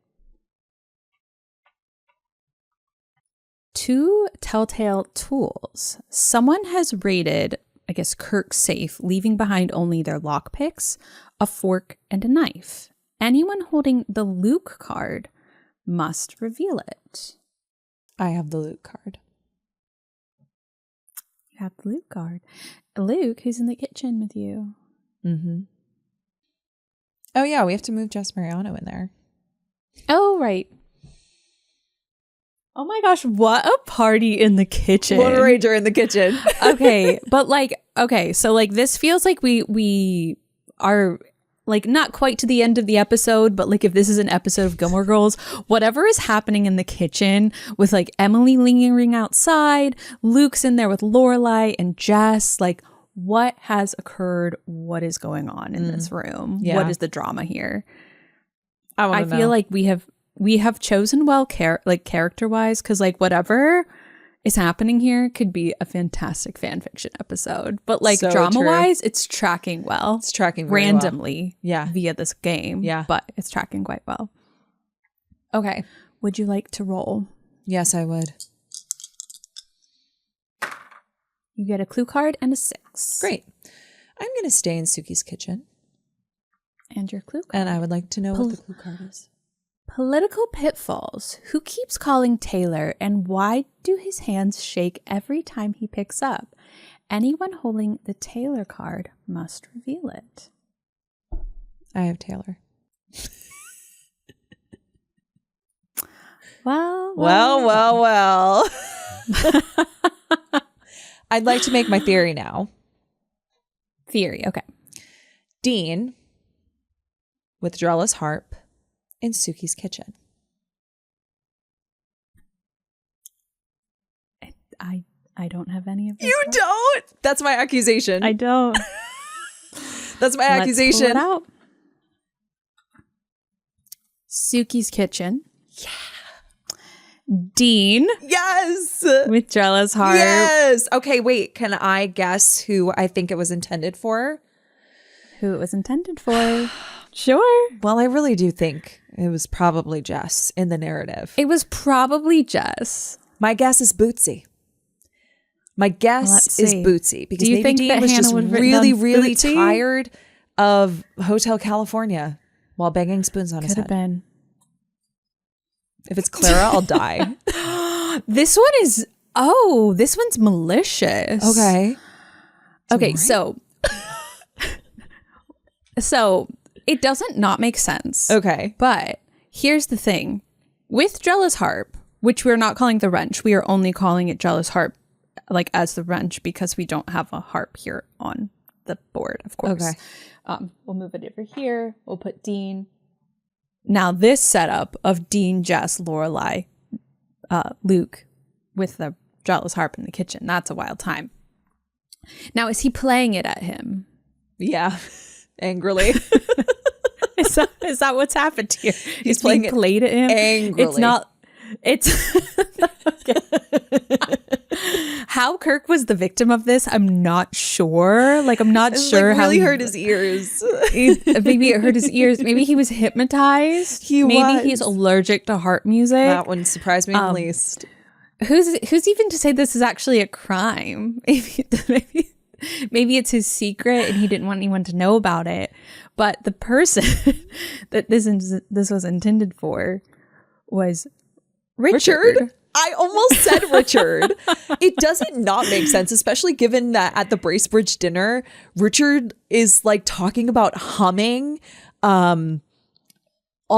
A: 2 telltale tools. Someone has raided, I guess, Kirk's safe, leaving behind only their lockpicks, a fork, and a knife. Anyone holding the Luke card must reveal it.
B: I have the Luke card.
A: You have the Luke card. Luke, who's in the kitchen with you.
B: Mm-hmm. Oh, yeah, we have to move Jess Mariano in there.
A: Oh, right. Oh my gosh, what a party in the kitchen.
B: What a rager in the kitchen.
A: Okay, but so this feels like we are like not quite to the end of the episode, but like if this is an episode of Gilmore Girls, whatever is happening in the kitchen with like Emily lingering outside, Luke's in there with Lorelai and Jess, like what has occurred? What is going on in this room? Yeah. What is the drama here? I feel like we have chosen well character-wise, because like whatever is happening here could be a fantastic fan fiction episode. But like so drama-wise, it's tracking well.
B: It's tracking very
A: randomly
B: well.
A: Via this game.
B: Yeah.
A: But it's tracking quite well.
B: Okay.
A: Would you like to roll?
B: Yes, I would.
A: You get a clue card and a 6.
B: Great. I'm going to stay in Suki's kitchen.
A: And your clue card.
B: And I would like to know what the clue card is.
A: Political pitfalls. Who keeps calling Taylor, and why do his hands shake every time he picks up? Anyone holding the Taylor card must reveal it.
B: I have Taylor.
A: Well.
B: I'd like to make my theory now.
A: Theory. Okay.
B: Dean with Drella's harp in Suki's kitchen.
A: I don't have any of this.
B: You don't? That's my accusation.
A: I don't.
B: That's my accusation.
A: Let's pull it out. Suki's kitchen.
B: Yeah.
A: Dean.
B: Yes.
A: With Drella's harp.
B: Yes. Okay, wait. Can I guess who I think it was intended for?
A: Who it was intended for. Sure.
B: Well, I really do think it was probably Jess in the narrative.
A: It was probably Jess.
B: My guess is Bootsy. My guess is Bootsy, because maybe Dean was just really tired of Hotel California while banging spoons on his head.
A: Could have been.
B: If it's Clara, I'll die.
A: This one's malicious.
B: Okay.
A: Okay, so it doesn't not make sense.
B: Okay.
A: But here's the thing. With Drella's harp, which we're not calling the wrench, we are only calling it Drella's harp, like as the wrench, because we don't have a harp here on the board, of course.
B: Okay.
A: We'll move it over here. We'll put Dean. Now this setup of Dean, Jess, Lorelai, Luke with the Drella's harp in the kitchen, that's a wild time. Now, is he playing it at him?
B: Yeah. Angrily.
A: Is that what's happened here?
B: He's playing it
A: played at him
B: angrily.
A: It's how Kirk was the victim of this. I'm not sure. Like, I'm not sure
B: like
A: how
B: really hurt his ears.
A: Maybe it hurt his ears. Maybe he was hypnoptized. Maybe he's allergic to harp music.
B: That wouldn't surprise me in the least.
A: Who's even to say this is actually a crime? Maybe it's his secret and he didn't want anyone to know about it. But the person that this was intended for was Richard.
B: I almost said Richard. It doesn't not make sense, especially given that at the Bracebridge dinner, Richard is like talking about humming all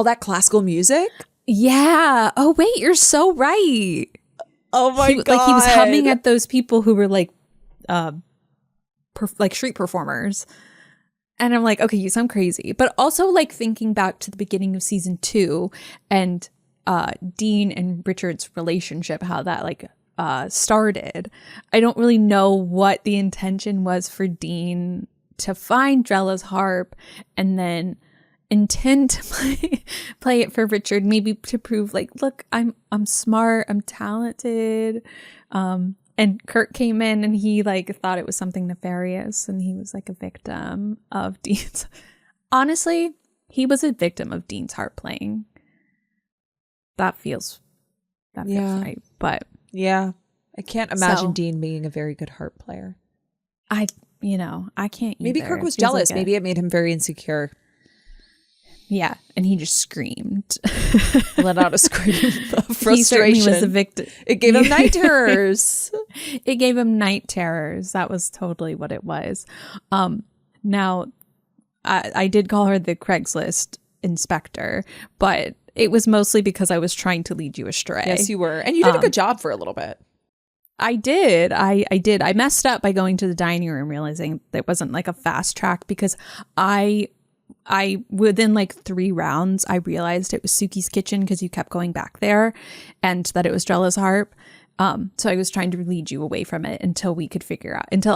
B: that classical music.
A: Yeah. Oh, wait, you're so right.
B: Oh my God.
A: Like he was humming at those people who were like street performers. And I'm like, okay, you sound crazy. But also like thinking back to the beginning of season 2 and Dean and Richard's relationship, how that like started. I don't really know what the intention was for Dean to find Drella's harp and then intend to play it for Richard, maybe to prove like, look, I'm smart, I'm talented. And Kirk came in and he like thought it was something nefarious and he was like a victim of Dean's. Honestly, he was a victim of Dean's harp playing. That feels right. But
B: yeah, I can't imagine Dean being a very good harp player.
A: I can't either.
B: Maybe Kirk was jealous. Maybe it made him very insecure.
A: Yeah, and he just screamed.
B: Let out a scream of frustration.
A: He certainly was a victim.
B: It gave him night terrors.
A: It gave him night terrors. That was totally what it was. Now, I did call her the Craigslist inspector, but it was mostly because I was trying to lead you astray.
B: Yes, you were. And you did a good job for a little bit.
A: I did. I did. I messed up by going to the dining room, realizing that it wasn't like a fast track because I within like 3 rounds, I realized it was Suki's kitchen because you kept going back there and that it was Drella's harp. So I was trying to lead you away from it until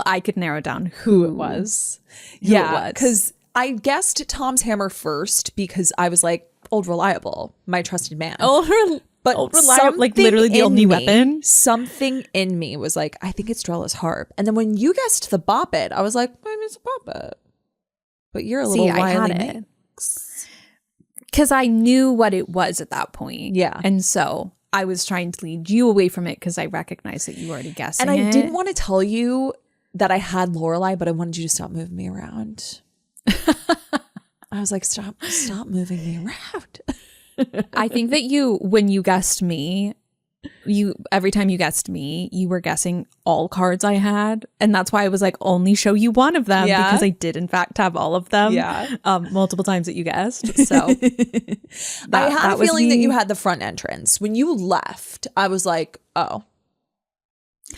A: I could narrow down who it was.
B: Yeah, because I guessed Tom's hammer first because I was like, Old Reliable, my trusted man. Old Reliable,
A: like literally the only weapon.
B: Something in me was like, I think it's Drella's harp. And then when you guessed the Bop It, I was like, maybe it's a Bop It. But you're a little wily mix.
A: Because I knew what it was at that point.
B: Yeah.
A: And so I was trying to lead you away from it because I recognized that you were already guessing
B: it. And I didn't want to tell you that I had Lorelai, but I wanted you to stop moving me around. I was like, stop moving me around.
A: I think that when you guessed me, every time you guessed me, you were guessing all cards I had. And that's why I was like, only show you one of them because I did in fact have all of them multiple times that you guessed. So
B: I had a feeling that you had the front entrance. When you left, I was like, oh.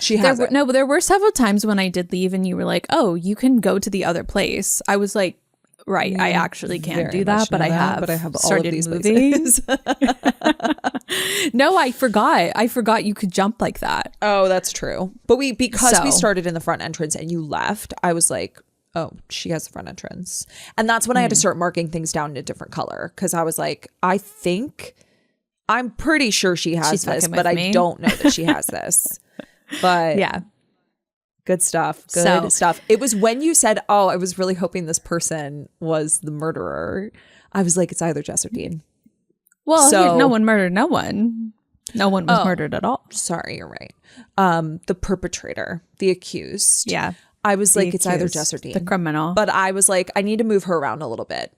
B: She has it.
A: No, but there were several times when I did leave and you were like, oh, you can go to the other place. I was like, right, I actually can't do that, but I have
B: all of these
A: moving.
B: places.
A: No, I forgot you could jump like that.
B: Oh, that's true. But because we started in the front entrance and you left, I was like, oh, she has the front entrance. And that's when I had to start marking things down in a different color, because I was like, I'm pretty sure she has this, but I don't know that she has this. But
A: yeah.
B: Good stuff. Good stuff. It was when you said, oh, I was really hoping this person was the murderer. I was like, it's either Jess or Dean.
A: Well, no one murdered no one. No one was murdered at all.
B: Sorry, you're right. The perpetrator, the accused.
A: Yeah.
B: I was like, it's either Jess or Dean.
A: The criminal.
B: But I was like, I need to move her around a little bit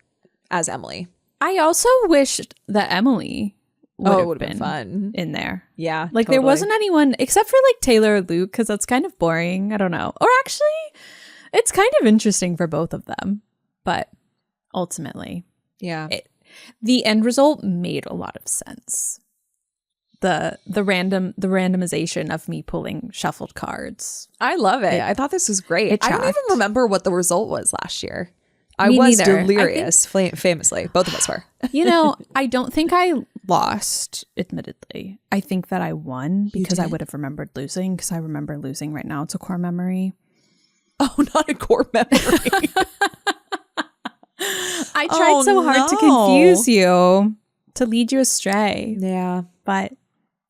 B: as Emily.
A: I also wished that Emily would have been
B: fun
A: in there.
B: Yeah.
A: Like there wasn't anyone except for like Taylor or Luke, because that's kind of boring. I don't know. Or actually, it's kind of interesting for both of them. But ultimately,
B: yeah,
A: the end result made a lot of sense. The randomization of me pulling shuffled cards.
B: I love it. I thought this was great. I don't even remember what the result was last year. I
A: Me
B: was
A: neither.
B: delirious, famously. Both of us were.
A: I don't think I lost, admittedly. I think that I won because I would have remembered losing, because I remember losing right now. It's a core memory.
B: Oh, not a core memory.
A: I tried so hard to confuse you, to lead you astray.
B: Yeah.
A: But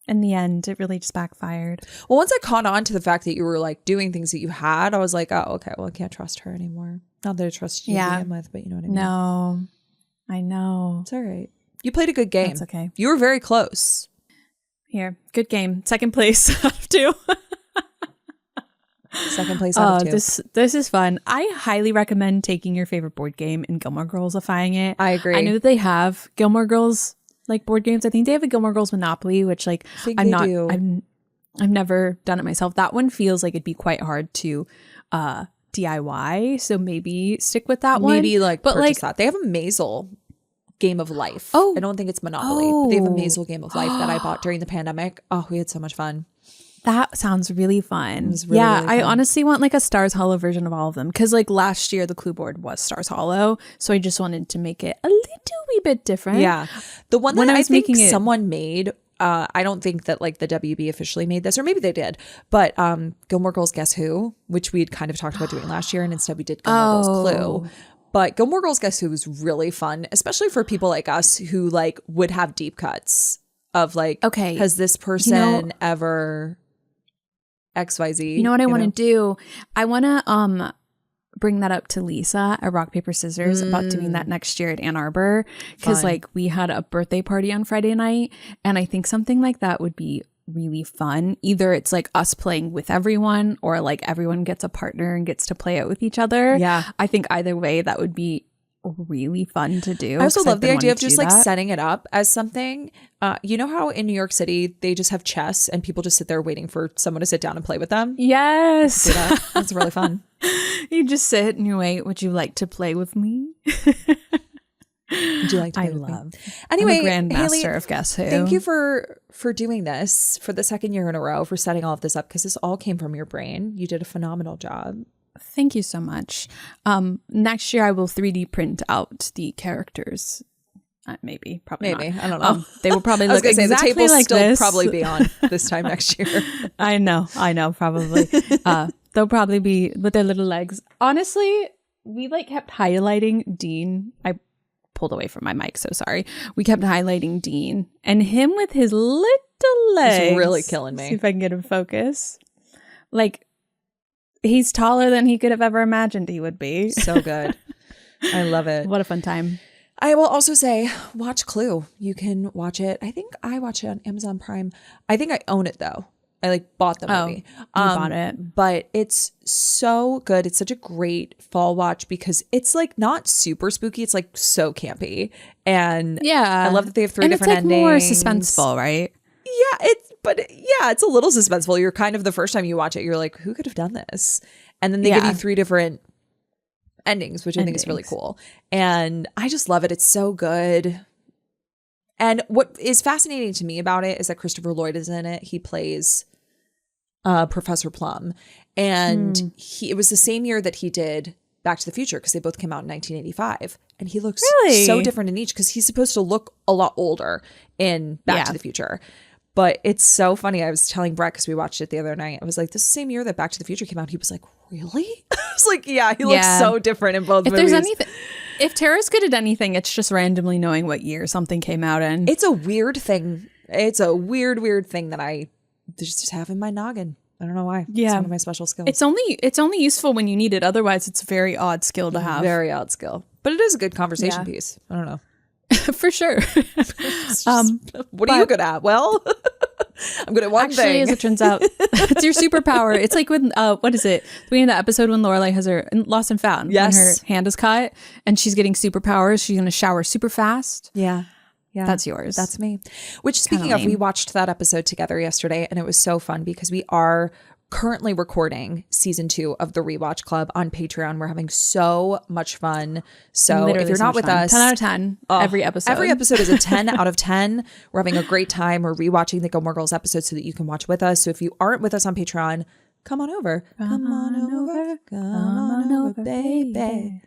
A: in the end, it really just backfired.
B: Well, once I caught on to the fact that you were like doing things that you had, I was like, oh, okay, well, I can't trust her anymore. Not that I trust you to begin with, but you know what I mean.
A: No, I know.
B: It's all right. You played a good game.
A: It's okay.
B: You were very close.
A: Here, good game. Second place out of 2.
B: Second place out of 2.
A: This is fun. I highly recommend taking your favorite board game and Gilmore Girls-ifying it.
B: I agree.
A: I know that they have Gilmore Girls like board games. I think they have a Gilmore Girls Monopoly, which like I've never done it myself. That one feels like it'd be quite hard to DIY, so maybe stick with that one.
B: Maybe purchase that. They have a Maisel Game of Life. I don't think it's Monopoly, but they have a Maisel Game of Life that I bought during the pandemic. Oh, we had so much fun.
A: That sounds really fun.
B: It was really, really fun.
A: I honestly want like a Stars Hollow version of all of them, because like last year the clue board was Stars Hollow, so I just wanted to make it a little wee bit different.
B: Yeah, the one that I think someone made. I don't think that like the WB officially made this, or maybe they did, but Gilmore Girls Guess Who, which we had kind of talked about doing last year, and instead we did Gilmore Girls Clue. But Gilmore Girls Guess Who was really fun, especially for people like us who like would have deep cuts of like, okay, has this person ever XYZ?
A: You know what I want to do? I want to bring that up to Lisa at Rock Paper Scissors about doing that next year at Ann Arbor, because like we had a birthday party on Friday night, and I think something like that would be really fun. Either it's like us playing with everyone, or like everyone gets a partner and gets to play it with each other.
B: Yeah,
A: I think either way that would be really fun to do.
B: I also love the idea of just like setting it up as something. You know how in New York City they just have chess and people just sit there waiting for someone to sit down and play with them?
A: Yes.
B: That's really fun.
A: You just sit and you wait. Would you like to play with me?
B: Would you like to play with me?
A: Anyway, I'm a grandmaster of Guess Who.
B: Thank you for doing this for the second year in a row, for setting all of this up, because this all came from your brain. You did a phenomenal job.
A: Thank you so much. Next year I will 3D print out the characters. Probably not.
B: I don't know.
A: They will probably look exactly
B: the table
A: like
B: still
A: this.
B: Probably be on this time next year.
A: I know, probably. They'll probably be with their little legs. Honestly, we like kept highlighting Dean. I pulled away from my mic, so sorry. We kept highlighting Dean and him with his little legs.
B: It's really killing me.
A: See if I can get him focus. Like, he's taller than he could have ever imagined he would be.
B: So good. I love it.
A: What a fun time.
B: I will also say, watch Clue. You can watch it. I think I watch it on Amazon Prime. I think I own it though. I like bought the movie.
A: You bought it.
B: But it's so good. It's such a great fall watch because it's like not super spooky. It's like so campy. And I love that they have 3 different
A: endings.
B: More
A: suspenseful, right?
B: Yeah, it's a little suspenseful. You're kind of, the first time you watch it, you're like, who could have done this? And then they give you 3 different endings, which I think is really cool. And I just love it. It's so good. And what is fascinating to me about it is that Christopher Lloyd is in it. He plays Professor Plum. And it was the same year that he did Back to the Future, because they both came out in 1985. And he looks so different in each, because he's supposed to look a lot older in Back to the Future. But it's so funny. I was telling Brett, because we watched it the other night, I was like, this is the same year that Back to the Future came out. He was like, really? I was like, yeah, he looks so different in both movies.
A: If Tara's good at anything, it's just randomly knowing what year something came out in.
B: It's a weird thing. It's a weird thing that I just have in my noggin. I don't know why.
A: Yeah.
B: It's one of my special skills.
A: It's only useful when you need it. Otherwise, it's a very odd skill to have.
B: Very odd skill. But it is a good conversation piece. I don't know.
A: For sure.
B: What are you good at? Well, I'm good at one thing.
A: Actually, as it turns out, it's your superpower. It's like when, what is it? The beginning of the episode when Lorelai has her Lost and Found.
B: Yes.
A: When her hand is cut and she's getting superpowers. She's going to shower super fast.
B: Yeah.
A: That's yours.
B: That's me. Which, speaking of, we watched that episode together yesterday, and it was so fun because we are currently recording season 2 of the Rewatch Club on Patreon. We're having so much fun. So literally, if you're not with us,
A: 10 out of 10 every episode.
B: Every episode is a 10 out of 10. We're having a great time. We're rewatching the Gilmore Girls episodes so that you can watch with us. So if you aren't with us on Patreon, come on over. Come on over, baby.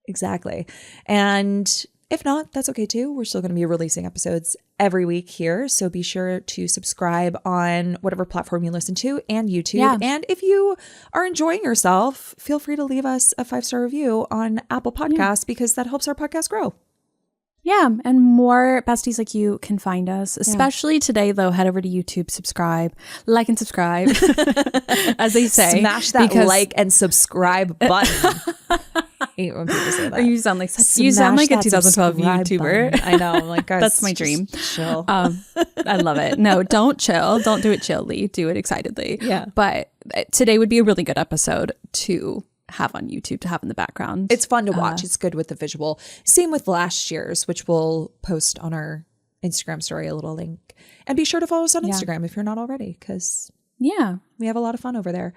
B: Exactly. And if not, that's okay too. We're still going to be releasing episodes every week here. So be sure to subscribe on whatever platform you listen to and YouTube. Yeah. And if you are enjoying yourself, feel free to leave us a 5-star review on Apple Podcasts because that helps our podcast grow.
A: Yeah. And more besties like you can find us, especially today, though. Head over to YouTube, subscribe, like and subscribe, as they say.
B: Smash that like and subscribe button. I hate when people say that.
A: You sound like a 2012 YouTuber.
B: Button. I know. I'm like, guys,
A: that's my dream.
B: Chill.
A: I love it. No, don't chill. Don't do it chilly. Do it excitedly.
B: Yeah.
A: But today would be a really good episode to have on YouTube, to have in the background.
B: It's fun to watch. It's good with the visual. Same with last year's, which we'll post on our Instagram story, a little link. And be sure to follow us on Instagram if you're not already, because we have a lot of fun over there.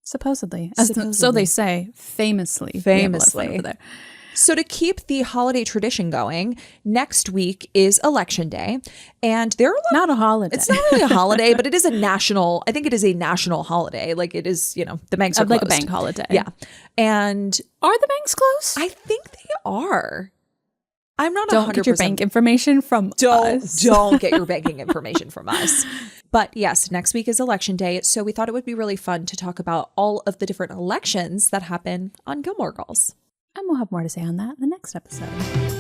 A: Supposedly. So they say, famously. Over there.
B: So to keep the holiday tradition going, next week is Election Day. And there are
A: not a holiday.
B: It's not really a holiday, but it is a national, I think it is a national holiday. Like it is, the banks are closed.
A: Like a bank holiday.
B: Yeah. And
A: are the banks closed?
B: I think they are. I'm not 100%.
A: Don't get your bank information from us.
B: Don't get your banking information from us. But yes, next week is Election Day. So we thought it would be really fun to talk about all of the different elections that happen on Gilmore Girls.
A: And we'll have more to say on that in the next episode.